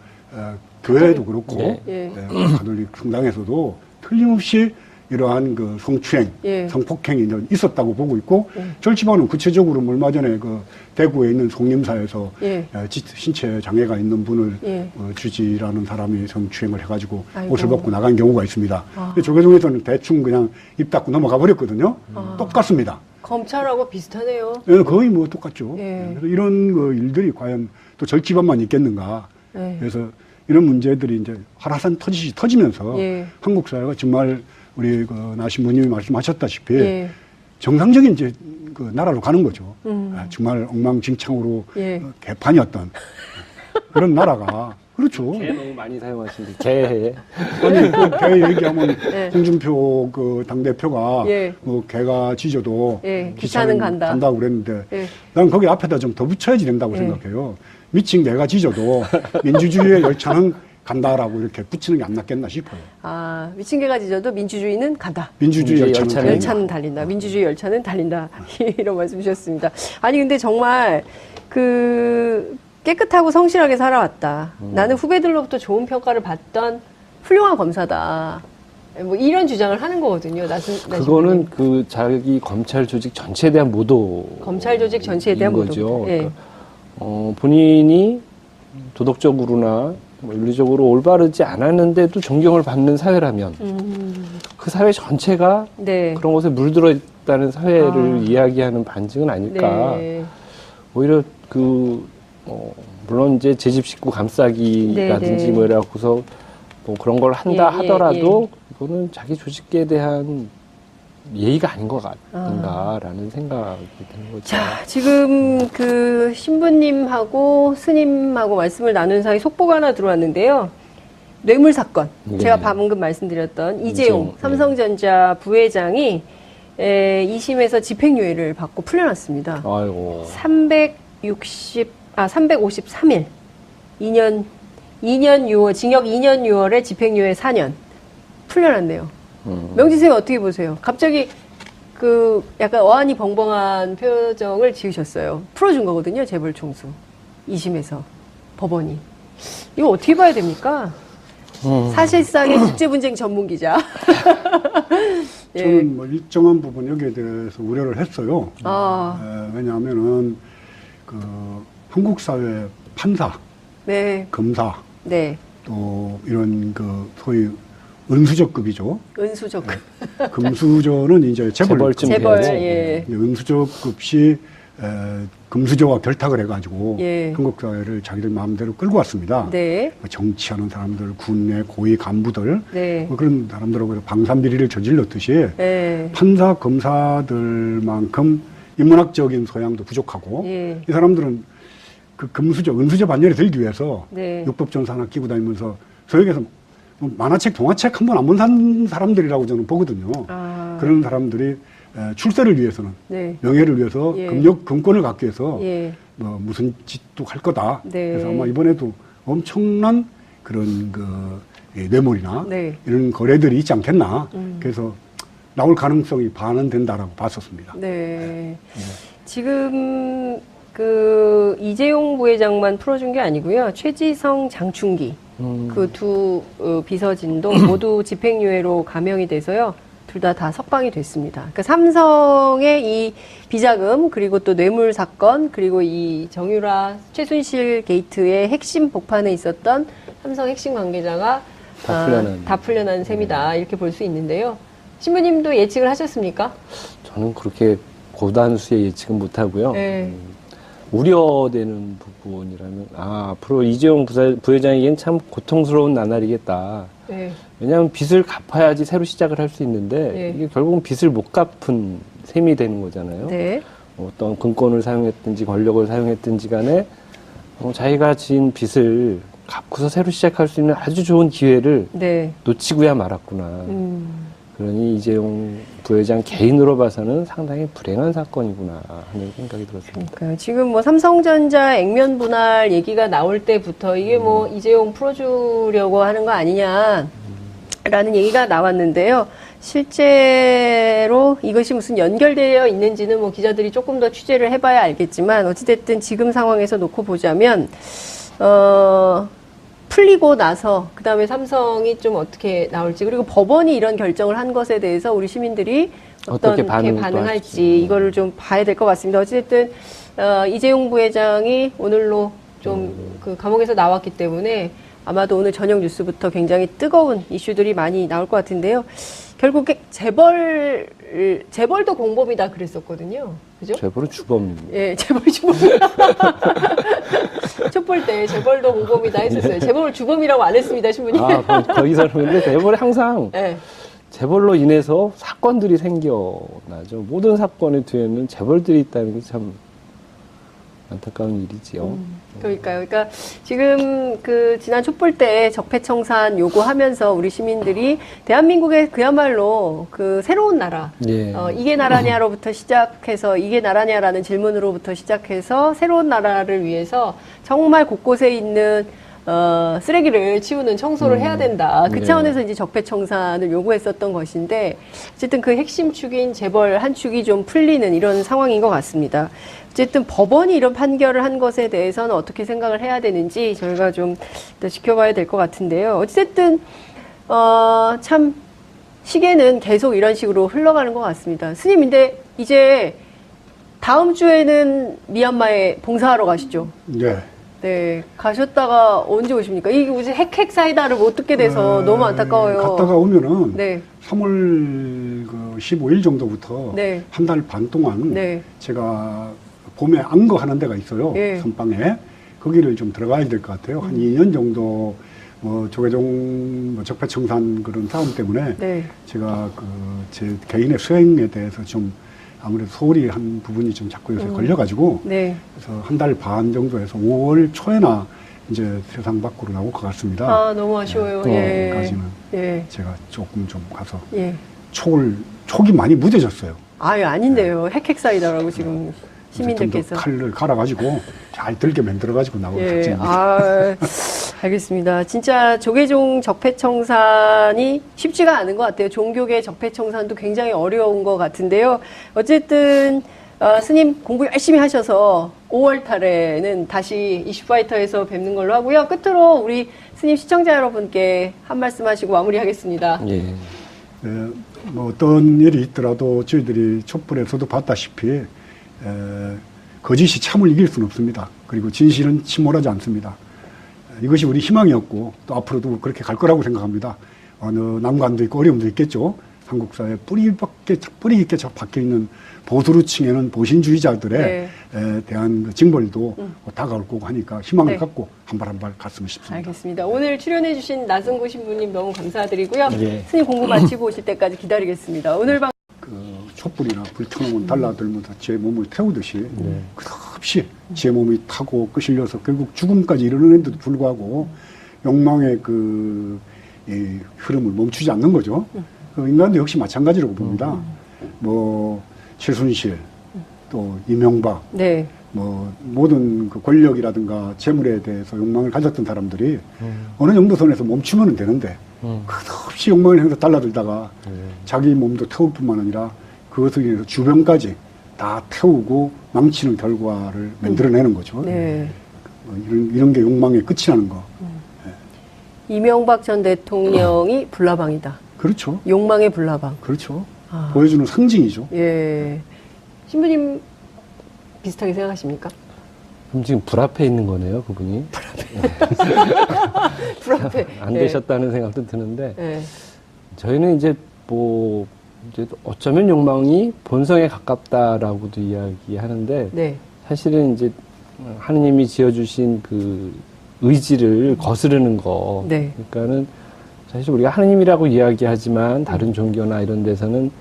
교회도 그렇고 예. 가톨릭 성당에서도 틀림없이 이러한 그 성추행, 예. 성폭행이 이제 있었다고 보고 있고 절치반은 구체적으로 얼마 전에 그 대구에 있는 송림사에서 예. 신체 장애가 있는 분을 예. 주지라는 사람이 성추행을 해가지고 아이고. 옷을 벗고 나간 경우가 있습니다. 아. 근데 조계종에서는 대충 그냥 입 닫고 넘어가 버렸거든요. 똑같습니다. 검찰하고 비슷하네요. 예, 거의 뭐 똑같죠. 예. 그래서 이런 그 일들이 과연 또 절치반만 있겠는가. 예. 그래서 이런 문제들이 이제 화라산 터지시 터지면서 예. 한국 사회가 정말 우리 그 나신부님이 말씀하셨다시피 예. 정상적인 이제 그 나라로 가는 거죠. 정말 엉망진창으로 예. 개판이었던 그런 나라가 그렇죠. 개 너무 많이 사용하시는데 개. 아니 그개 얘기하면 예. 홍준표 그 당 대표가 예. 뭐 개가 짖어도 예, 기차는 간다. 간다고 그랬는데 예. 난 거기 앞에다 좀 더 붙여야지 된다고 예. 생각해요. 미친 개가 짖어도 민주주의의 열차는 간다라고 이렇게 붙이는 게 안 낫겠나 싶어요. 아, 미친 개가 짖어도 민주주의는 간다. 민주주의 열차는 간다. 열차는 달린다. 민주주의 열차는 달린다. 이런 말씀 주셨습니다. 아니, 근데 정말 그 깨끗하고 성실하게 살아왔다. 나는 후배들로부터 좋은 평가를 받던 훌륭한 검사다. 뭐 이런 주장을 하는 거거든요. 그거는 그 자기 검찰 조직 전체에 대한 모도. 검찰 조직 전체에 대한 거죠. 모도입니다. 예. 그러니까, 본인이 도덕적으로나 뭐 윤리적으로 올바르지 않았는데도 존경을 받는 사회라면 그 사회 전체가 네. 그런 것에 물들어 있다는 사회를 아. 이야기하는 반증은 아닐까. 네. 오히려 물론 이제 제 집 식구 감싸기라든지 네, 네. 뭐 이래갖고서 뭐 그런 걸 한다 예, 예, 하더라도 그거는 자기 조직에 대한 예의가 아닌 것 같은가라는 생각이 드는 거죠. 자, 지금 그 신부님하고 스님하고 말씀을 나눈 사이 속보가 하나 들어왔는데요. 뇌물 사건. 네. 제가 방금 말씀드렸던 이재용 이재용, 삼성전자 부회장이 2심에서 집행유예를 받고 풀려났습니다. 아이고. 353일. 2년 6월, 징역 2년 6월에 집행유예 4년. 풀려났네요. 명지쌤 어떻게 보세요? 갑자기 그 약간 어안이 벙벙한 표정을 지으셨어요. 풀어준 거거든요, 재벌 총수. 2심에서 법원이. 이거 어떻게 봐야 됩니까? 사실상의 국제분쟁 전문 기자. 예. 저는 뭐 일정한 부분 여기에 대해서 우려를 했어요. 아, 왜냐하면은 그 한국 사회 판사, 네, 검사 네. 또 이런 그 소위 은수저급이죠. 은수적. 금수저는 이제 재벌급. 재벌, 되고. 예. 은수저급이 금수저와 결탁을 해가지고 예. 한국 사회를 자기들 마음대로 끌고 왔습니다. 네, 뭐 정치하는 사람들, 군내 고위 간부들 네. 뭐 그런 사람들하고 방산비리를 저질렀듯이 네. 판사, 검사들만큼 인문학적인 소양도 부족하고 예. 이 사람들은 그 금수저, 은수저 반열에 들기 위해서 네. 육법전사 하나 끼고 다니면서 소액에서 뭐 만화책, 동화책 한 번 안 본 사람들이라고 저는 보거든요. 아. 그런 사람들이 출세를 위해서는 네. 명예를 위해서 예. 금권을 갖기 위해서 예. 뭐 무슨 짓도 할 거다. 네. 그래서 아마 이번에도 엄청난 그런 그 뇌물이나 네. 이런 거래들이 있지 않겠나. 그래서 나올 가능성이 반은 된다라고 봤었습니다. 네. 지금 그 이재용 부회장만 풀어준 게 아니고요. 최지성, 장충기 그 두 비서진도 모두 집행유예로 감형이 돼서요. 둘 다 석방이 됐습니다. 그러니까 삼성의 이 비자금 그리고 또 뇌물 사건 그리고 이 정유라 최순실 게이트의 핵심 복판에 있었던 삼성 핵심 관계자가 다 풀려난 셈이다 이렇게 볼 수 있는데요. 신부님도 예측을 하셨습니까? 저는 그렇게 고단수의 예측은 못하고요. 네. 우려되는 부분이라면 앞으로 이재용 부회장에겐 참 고통스러운 나날이겠다. 네. 왜냐하면 빚을 갚아야지 새로 시작을 할 수 있는데 네. 이게 결국은 빚을 못 갚은 셈이 되는 거잖아요. 네. 어떤 금권을 사용했든지 권력을 사용했든지 간에 자기가 지은 빚을 갚고서 새로 시작할 수 있는 아주 좋은 기회를 네. 놓치고야 말았구나. 그러니 이재용 부회장 개인으로 봐서는 상당히 불행한 사건이구나 하는 생각이 들었습니다. 그러니까요. 지금 뭐 삼성전자 액면 분할 얘기가 나올 때부터 이게 뭐 이재용 풀어주려고 하는 거 아니냐라는 얘기가 나왔는데요. 실제로 이것이 무슨 연결되어 있는지는 뭐 기자들이 조금 더 취재를 해봐야 알겠지만 어찌됐든 지금 상황에서 놓고 보자면 풀리고 나서 그 다음에 삼성이 좀 어떻게 나올지 그리고 법원이 이런 결정을 한 것에 대해서 우리 시민들이 어떻게 반응할지 이거를 좀 봐야 될 것 같습니다. 어찌됐든 이재용 부회장이 오늘로 좀 그 감옥에서 나왔기 때문에 아마도 오늘 저녁 뉴스부터 굉장히 뜨거운 이슈들이 많이 나올 것 같은데요. 결국에 재벌도 공범이다 그랬었거든요. 그죠? 재벌은 주범입니다. 예, 재벌 주범. 촛불 때 재벌도 공범이다 했었어요. 재벌을 주범이라고 안 했습니다, 신부님. 거기서는 근데 재벌이 항상 네. 재벌로 인해서 사건들이 생겨나죠. 모든 사건의 뒤에는 재벌들이 있다는 게 참 안타까운 일이지요. 그러니까요. 그러니까 지금 그 지난 촛불 때 적폐청산 요구하면서 우리 시민들이 대한민국의 그야말로 그 새로운 나라, 예. 이게 나라냐로부터 시작해서 이게 나라냐라는 질문으로부터 시작해서 새로운 나라를 위해서 정말 곳곳에 있는 쓰레기를 치우는 청소를 해야 된다. 그 네. 차원에서 이제 적폐청산을 요구했었던 것인데 어쨌든 그 핵심 축인 재벌 한 축이 좀 풀리는 이런 상황인 것 같습니다. 어쨌든 법원이 이런 판결을 한 것에 대해서는 어떻게 생각을 해야 되는지 저희가 좀 지켜봐야 될 것 같은데요. 어쨌든 참 시계는 계속 이런 식으로 흘러가는 것 같습니다. 스님, 근데 이제 다음 주에는 미얀마에 봉사하러 가시죠? 네. 네, 가셨다가 언제 오십니까? 이게 무슨 핵 사이다를 못 듣게 돼서 너무 안타까워요. 갔다가 오면은 네. 3월 15일 정도부터 네. 한 달 반 동안 네. 제가 봄에 안거 하는 데가 있어요. 예. 선방에. 거기를 좀 들어가야 될 것 같아요. 한 2년 정도 조계종 적폐청산 그런 싸움 때문에 네. 제가 제 개인의 수행에 대해서 좀 아무래도 소홀히 한 부분이 좀 자꾸 요새 걸려가지고 네. 그래서 한 달 반 정도에서 5월 초에나 이제 세상 밖으로 나올 것 같습니다. 아, 너무 아쉬워요. 예. 까지는 예. 제가 조금 좀 가서 예. 촉이 많이 무뎌졌어요. 아유, 아닌데요. 핵 사이다라고 지금 시민들께서. 좀더 칼을 갈아가지고 잘 들게 만들어가지고 나올 예. 작정입니다. 아, 알겠습니다. 진짜 조계종 적폐청산이 쉽지가 않은 것 같아요. 종교계 적폐청산도 굉장히 어려운 것 같은데요. 어쨌든 스님 공부 열심히 하셔서 5월 달에는 다시 이슈파이터에서 뵙는 걸로 하고요. 끝으로 우리 스님 시청자 여러분께 한 말씀 하시고 마무리하겠습니다. 예. 뭐 어떤 일이 있더라도 저희들이 촛불에서도 봤다시피 거짓이 참을 이길 수는 없습니다. 그리고 진실은 침몰하지 않습니다. 이것이 우리 희망이었고 또 앞으로도 그렇게 갈 거라고 생각합니다. 어느 난관도 있고 어려움도 있겠죠. 한국 사회에 뿌리 있게 박혀 있는 보수루층에는 보신주의자들에 대한 그 징벌도 다가올 거고 하니까 희망을 갖고 한 발 한 발 갔으면 싶습니다. 알겠습니다. 오늘 출연해주신 나승구 신부님 너무 감사드리고요. 예. 스님 공부 마치고 오실 때까지 기다리겠습니다. 오늘 방 촛불이나 불켜놓으면 달라들면서 제 몸을 태우듯이 끝없이 제 몸이 타고 끄실려서 결국 죽음까지 이르는데도 불구하고 욕망의 이 흐름을 멈추지 않는 거죠. 인간도 역시 마찬가지라고 봅니다. 뭐 최순실 또 이명박 네. 뭐 모든 그 권력이라든가 재물에 대해서 욕망을 가졌던 사람들이 어느 정도 선에서 멈추면 되는데 끝없이 욕망을 향해서 달라들다가 자기 몸도 태울 뿐만 아니라 그것을 인해서 주변까지 다 태우고 망치는 결과를 만들어내는 거죠. 네. 이런 게 욕망의 끝이라는 거. 이명박 전 대통령이 불나방이다. 그렇죠. 욕망의 불나방. 그렇죠. 보여주는 상징이죠. 예. 신부님 비슷하게 생각하십니까? 그럼 지금 불 앞에 있는 거네요, 그분이. 불 앞에. 안 되셨다는 생각도 드는데, 예. 저희는 이제 어쩌면 욕망이 본성에 가깝다라고도 이야기하는데, 네. 사실은 이제 하느님이 지어주신 그 의지를 거스르는 거. 네. 그러니까는 사실 우리가 하느님이라고 이야기하지만 다른 종교나 이런 데서는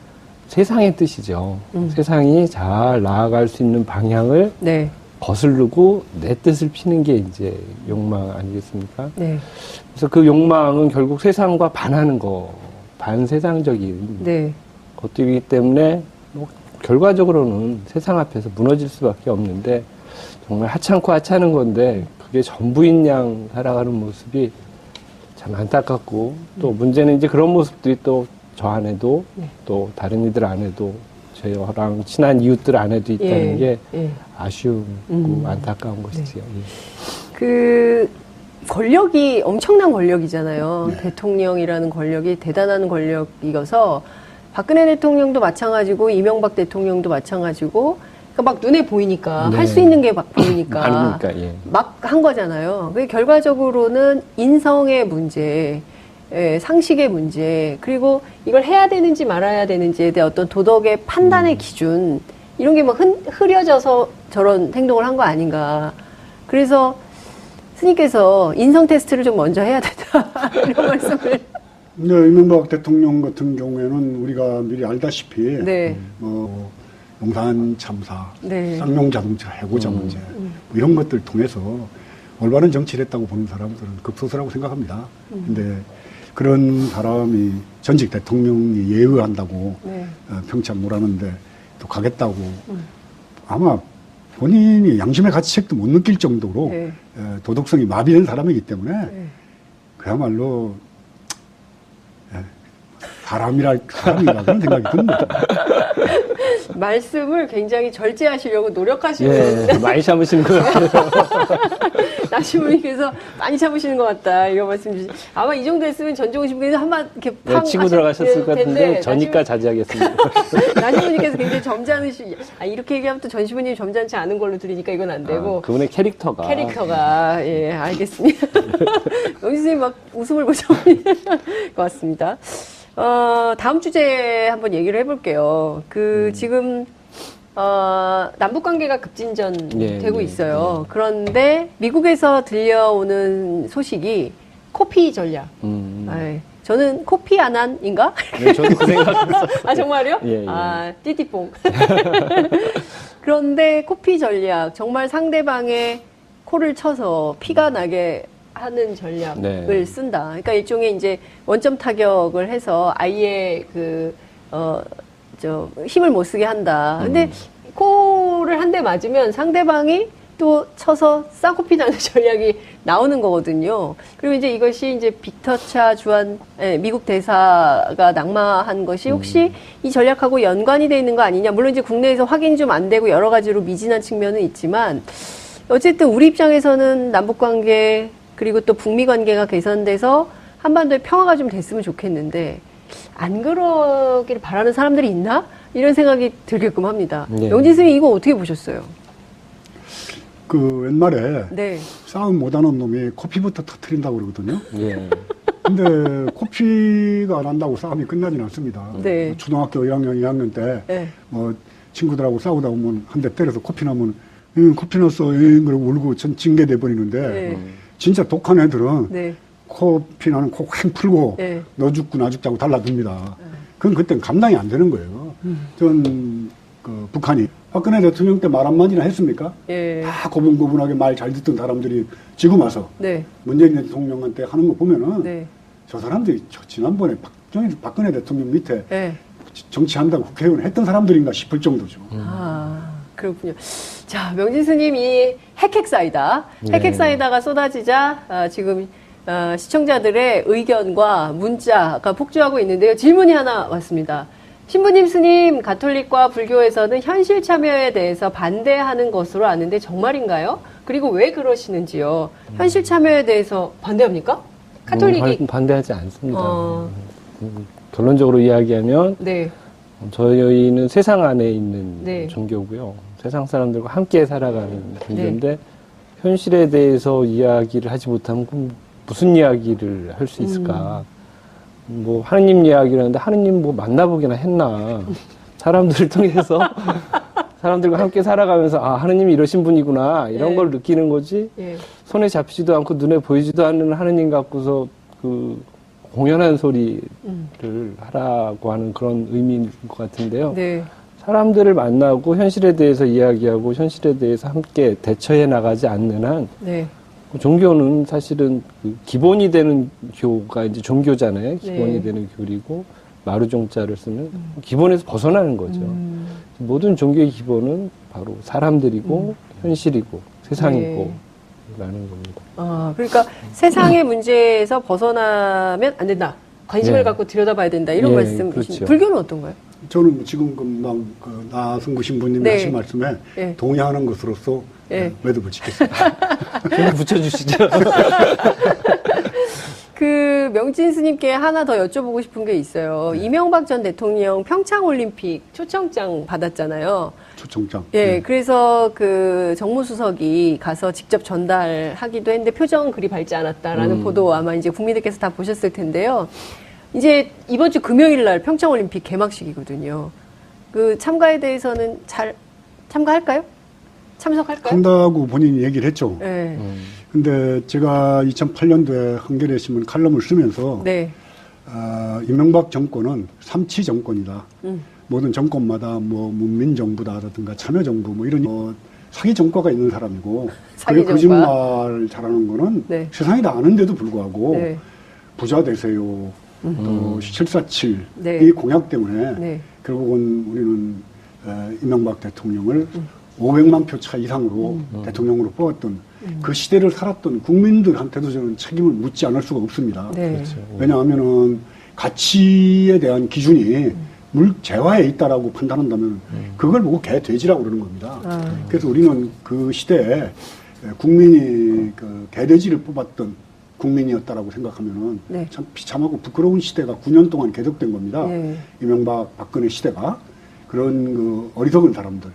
세상의 뜻이죠. 세상이 잘 나아갈 수 있는 방향을 네. 거스르고 내 뜻을 피는 게 이제 욕망 아니겠습니까? 네. 그래서 그 욕망은 결국 세상과 반하는 거, 반세상적인 네. 것들이기 때문에 뭐 결과적으로는 세상 앞에서 무너질 수밖에 없는데 정말 하찮고 하찮은 건데 그게 전부인 양 살아가는 모습이 참 안타깝고 또 문제는 이제 그런 모습들이 또 저 안에도 네. 또 다른 이들 안에도 저랑 친한 이웃들 안에도 있다는 게 예. 아쉬움고 안타까운 것이지요. 예. 그 권력이 엄청난 권력이잖아요. 네. 대통령이라는 권력이 대단한 권력이어서 박근혜 대통령도 마찬가지고 이명박 대통령도 마찬가지고 그러니까 막 눈에 보이니까 네. 할 수 있는 게 막 보이니까 아닙니까? 예. 막 한 거잖아요. 그 결과적으로는 인성의 문제, 상식의 문제, 그리고 이걸 해야 되는지 말아야 되는지에 대한 어떤 도덕의 판단의 기준 이런 게 막 흐려져서 저런 행동을 한 거 아닌가. 그래서 스님께서 인성 테스트를 좀 먼저 해야 된다 이런 말씀을. 네, 이명박 대통령 같은 경우에는 우리가 미리 알다시피 네. 용산 참사, 네. 쌍용 자동차 해고자 문제 뭐 이런 것들 통해서 올바른 정치를 했다고 보는 사람들은 급소수라고 생각합니다. 근데 그런 사람이 전직 대통령이 예우한다고 네. 평창 몰았는데 또 가겠다고 아마 본인이 양심의 가치책도 못 느낄 정도로 네. 도덕성이 마비된 사람이기 때문에 네. 그야말로 사람인가 그런 생각이 듭니다. 말씀을 굉장히 절제하시려고 노력하시는 예, 많이 참으시는 것 같아요. 나시부님께서 많이 참으시는 것 같다 이런 말씀 주시. 아마 이 정도 했으면 전종훈 신부님께서 한번 이렇게 네, 치고 들어가셨을 것 같은데 저니까 자제하겠습니다. 나시부님께서 굉장히 점잖으시. 이렇게 얘기하면 또 전 시부님 점잖지 않은 걸로 들으니까 이건 안 되고. 그분의 캐릭터가 예, 알겠습니다. 영진선생님 막 웃음을 보셔버리는 것 같습니다. 다음 주제에 한번 얘기를 해볼게요. 지금, 남북 관계가 급진전되고 있어요. 그런데 미국에서 들려오는 소식이 코피 전략. 저는 코피 안한인가? 네, 저도 그 생각했어요. 아, 정말요? 예, 예. 띠띠뽕. 그런데 코피 전략. 정말 상대방의 코를 쳐서 피가 나게 하는 전략을 네. 쓴다. 그러니까 일종의 이제 원점 타격을 해서 아예 힘을 못 쓰게 한다. 근데 코를 한 대 맞으면 상대방이 또 쳐서 쌍코피 나는 전략이 나오는 거거든요. 그리고 이제 이것이 이제 빅터차 주한 미국 대사가 낙마한 것이 혹시 이 전략하고 연관이 돼 있는 거 아니냐. 물론 이제 국내에서 확인이 좀 안 되고 여러 가지로 미진한 측면은 있지만 어쨌든 우리 입장에서는 남북 관계 그리고 또 북미 관계가 개선돼서 한반도에 평화가 좀 됐으면 좋겠는데 안 그러기를 바라는 사람들이 있나? 이런 생각이 들게끔 합니다. 네. 영진 선생님 이거 어떻게 보셨어요? 그 옛말에 네. 싸움 못하는 놈이 코피부터 터트린다고 그러거든요. 예. 근데 코피가 안 한다고 싸움이 끝나진 않습니다. 네. 초등학교 1학년, 2학년 때 네. 뭐 친구들하고 싸우다 보면 한 대 때려서 코피 나면 코피 났어 그러고 울고 징계돼 버리는데 네. 진짜 독한 애들은 네. 코피 나는 코 휙 풀고 네. 너 죽고 나 죽자고 달라듭니다. 그건 그땐 감당이 안 되는 거예요. 전 북한이 박근혜 대통령 때 말 한마디나 했습니까? 예. 다 고분고분하게 말 잘 듣던 사람들이 지금 와서 네. 문재인 대통령한테 하는 거 보면은 네. 저 사람들이 지난번에 박근혜 대통령 밑에 네. 정치한다고 국회의원 했던 사람들인가 싶을 정도죠. 그렇군요. 자, 명진 스님 이 핵핵사이다. 네. 핵핵사이다가 쏟아지자 지금 시청자들의 의견과 문자가 폭주하고 있는데요. 질문이 하나 왔습니다. 신부님 스님, 가톨릭과 불교에서는 현실 참여에 대해서 반대하는 것으로 아는데 정말인가요? 그리고 왜 그러시는지요? 현실 참여에 대해서 반대합니까? 카톨릭이 반대하지 않습니다. 결론적으로 이야기하면 네. 저희는 세상 안에 있는 네. 종교고요. 세상 사람들과 함께 살아가는 종교인데 현실에 대해서 이야기를 하지 못하면 그럼 무슨 이야기를 할 수 있을까? 뭐 하느님 이야기를 하는데 하느님 뭐 만나보기나 했나? 사람들을 통해서 사람들과 함께 살아가면서 하느님이 이러신 분이구나 이런 네. 걸 느끼는 거지. 예. 손에 잡히지도 않고 눈에 보이지도 않는 하느님 갖고서 그 공연한 소리를 하라고 하는 그런 의미인 것 같은데요. 네. 사람들을 만나고 현실에 대해서 이야기하고 현실에 대해서 함께 대처해 나가지 않는 한 네. 종교는 사실은 그 기본이 되는 교가 이제 종교잖아요. 기본이 네. 되는 교리고 마루종자를 쓰는 기본에서 벗어나는 거죠. 모든 종교의 기본은 바로 사람들이고 현실이고 세상이고 라는 겁니다. 아, 그러니까 세상의 문제에서 벗어나면 안 된다. 관심을 네. 갖고 들여다봐야 된다. 이런 예, 말씀이신. 그렇죠. 불교는 어떤가요? 저는 지금 금방 나승구 신부님이 네. 하신 말씀에 네. 동의하는 것으로서 네. 매듭을 짓겠습니다. 좀 붙여주시죠. 그 명진 스님께 하나 더 여쭤보고 싶은 게 있어요. 이명박 전 대통령 평창올림픽 초청장 받았잖아요. 초청장. 예, 그래서 그 정무수석이 가서 직접 전달하기도 했는데 표정 그리 밝지 않았다라는 보도 아마 이제 국민들께서 다 보셨을 텐데요. 이제 이번 주 금요일 날 평창올림픽 개막식이거든요. 그 참가에 대해서는 잘 참가할까요? 참석할까요? 한다고 본인이 얘기를 했죠. 네. 근데 제가 2008년도에 한겨레 신문 칼럼을 쓰면서 네. 이명박 정권은 삼치 정권이다. 모든 정권마다 뭐 문민정부다라든가 참여정부 뭐 이런 사기 정과가 있는 사람이고 사기 그게 정과. 거짓말 잘하는 거는 네. 세상이 다 아는데도 불구하고 네. 부자 되세요. 또 747 네. 이 공약 때문에 네. 결국은 우리는 이명박 대통령을 500만 표 차 이상으로 대통령으로 뽑았던 그 시대를 살았던 국민들한테도 저는 책임을 묻지 않을 수가 없습니다. 네. 그렇죠. 왜냐하면은 가치에 대한 기준이 재화에 있다라고 판단한다면 그걸 보고 개돼지라고 그러는 겁니다. 그래서 우리는 그 시대에 국민이 그 개돼지를 뽑았던 국민이었다라고 생각하면은 네. 참 비참하고 부끄러운 시대가 9년 동안 계속된 겁니다. 네. 이명박 박근혜 시대가 그런 그 어리석은 사람들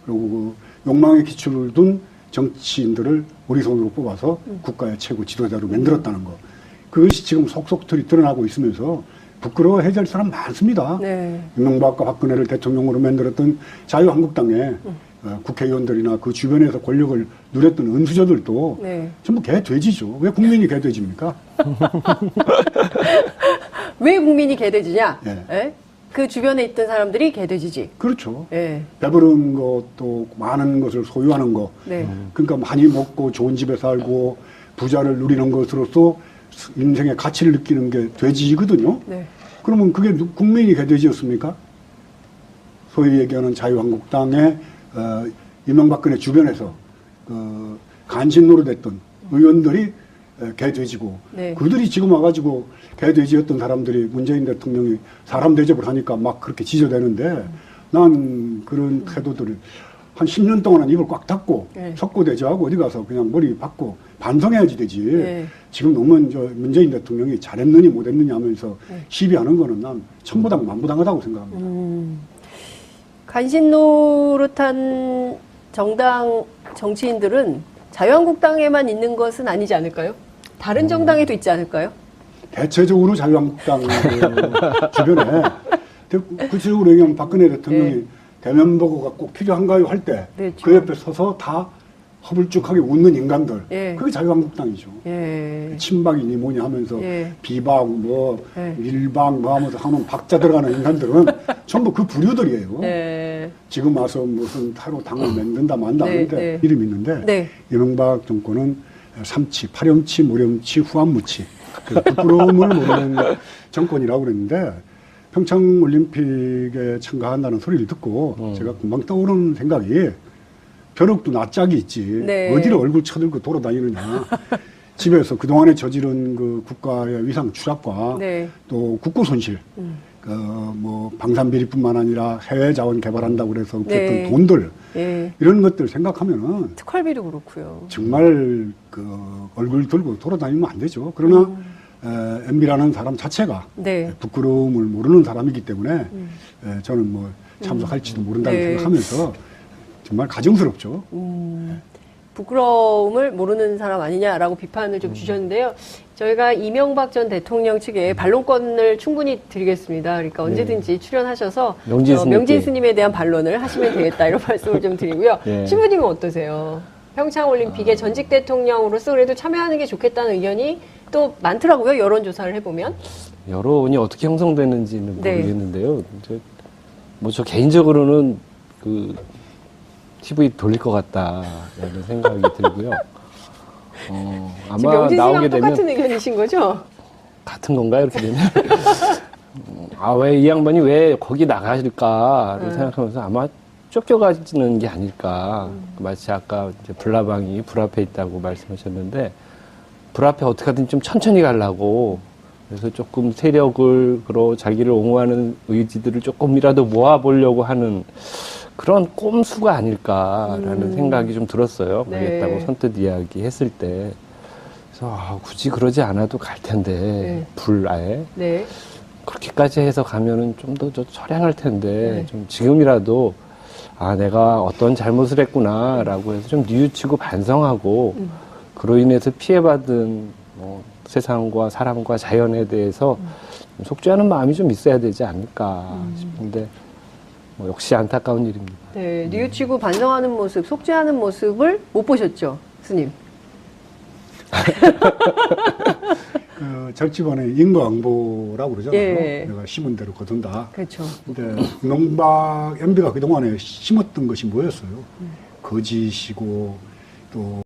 그리고 그 욕망의 기초를 둔 정치인들을 오리손으로 뽑아서 국가의 최고 지도자로 만들었다는 거. 그것이 지금 속속들이 드러나고 있으면서 부끄러워해야 될 사람 많습니다. 네. 이명박과 박근혜를 대통령으로 만들었던 자유한국당의 국회의원들이나 그 주변에서 권력을 누렸던 은수저들도 네. 전부 개돼지죠. 왜 국민이 개돼지입니까? 왜 국민이 개돼지냐? 예. 예? 그 주변에 있던 사람들이 개돼지지. 그렇죠. 예. 배부른 것도 많은 것을 소유하는 거. 네. 그러니까 많이 먹고 좋은 집에 살고 부자를 누리는 것으로서 인생의 가치를 느끼는 게 돼지거든요. 네. 그러면 그게 국민이 개돼지였습니까? 소위 얘기하는 자유한국당의 이명박근혜 주변에서 간신 노릇했던 의원들이 개돼지고 네. 그들이 지금 와가지고 개돼지였던 사람들이 문재인 대통령이 사람 대접을 하니까 막 그렇게 지저대는데 난 그런 태도들을 한 10년 동안은 입을 꽉 닫고 네. 석고대죄하고 어디 가서 그냥 머리 박고 반성해야지 되지. 네. 지금 너무 문재인 대통령이 잘했느니 못했느니 하면서 네. 시비하는 거는 난 천부당 만부당하다고 생각합니다. 간신 노릇한 정당 정치인들은 자유한국당에만 있는 것은 아니지 않을까요? 다른 정당에도 있지 않을까요? 대체적으로 자유한국당 주변에 구체적으로 얘기하면 박근혜 대통령이 네. 대면 보고가 꼭 필요한가요 할 때 그 네, 좀. 옆에 서서 다 허불쭉하게 웃는 인간들 예. 그게 자유한국당이죠. 예. 친박이니 뭐니 하면서 예. 비박 뭐 예. 밀박 뭐 하면서 하는 박자 들어가는 인간들은 전부 그 부류들이에요. 네. 지금 와서 무슨 타로 당을 만든다 만다 네, 하는데 네. 이름이 있는데 네. 이명박 정권은 삼치, 파렴치, 무렴치, 후한무치 그 부끄러움을 모르는 정권이라고 그랬는데 평창올림픽에 참가한다는 소리를 듣고 제가 금방 떠오르는 생각이 벼룩도 낯짝이 있지 네. 어디를 얼굴 쳐들고 돌아다니느냐 집에서 그동안에 저지른 그 국가의 위상 추락과 네. 또 국고 손실 뭐 방산비리뿐만 아니라 해외 자원 개발한다고 그래서 없었던 네. 돈들 예. 이런 것들 생각하면은 특활비도 그렇고요. 정말 그 얼굴 들고 돌아다니면 안 되죠. 그러나 MB라는 사람 자체가 네. 부끄러움을 모르는 사람이기 때문에 저는 뭐 참석할지도 모른다고 네. 생각하면서 정말 가정스럽죠. 부끄러움을 모르는 사람 아니냐라고 비판을 좀 주셨는데요. 저희가 이명박 전 대통령 측에 반론권을 충분히 드리겠습니다. 그러니까 언제든지 출연하셔서 명진 스님에 대한 반론을 하시면 되겠다 이런 말씀을 좀 드리고요. 네. 신부님은 어떠세요? 평창올림픽에 전직 대통령으로서 그래도 참여하는 게 좋겠다는 의견이 또 많더라고요. 여론조사를 해보면. 여론이 어떻게 형성되는지는 네. 모르겠는데요. 이제 뭐 저 개인적으로는 그 TV 돌릴 것 같다라는 생각이 들고요. 지금 아마 영진 나오게 씨랑 되면 똑같은 의견이신 거죠? 같은 건가요? 이렇게 되면 왜 이 양반이 왜 거기 나가실까를 생각하면서 아마 쫓겨가지는 게 아닐까. 마치 아까 이제 불나방이 불 앞에 있다고 말씀하셨는데 불 앞에 어떻게든 좀 천천히 가려고 그래서 조금 세력을 그리고 자기를 옹호하는 의지들을 조금이라도 모아보려고 하는 그런 꼼수가 아닐까라는 생각이 좀 들었어요. 네. 가겠다고 선뜻 이야기했을 때. 그래서 굳이 그러지 않아도 갈 텐데 네. 불 아예 네. 그렇게까지 해서 가면은 좀 더 처량할 텐데 네. 좀 지금이라도 내가 어떤 잘못을 했구나라고 해서 좀 뉘우치고 반성하고 그로 인해서 피해받은 세상과 사람과 자연에 대해서 좀 속죄하는 마음이 좀 있어야 되지 않을까 싶은데 역시 안타까운 일입니다. 네, 뉘우치고 반성하는 모습, 속죄하는 모습을 못 보셨죠, 스님? 그 절집안에 인과응보라고 그러잖아요. 예. 내가 심은 대로 거둔다. 그렇죠. 근데 농박 MB가 그동안에 심었던 것이 뭐였어요? 거짓이고 또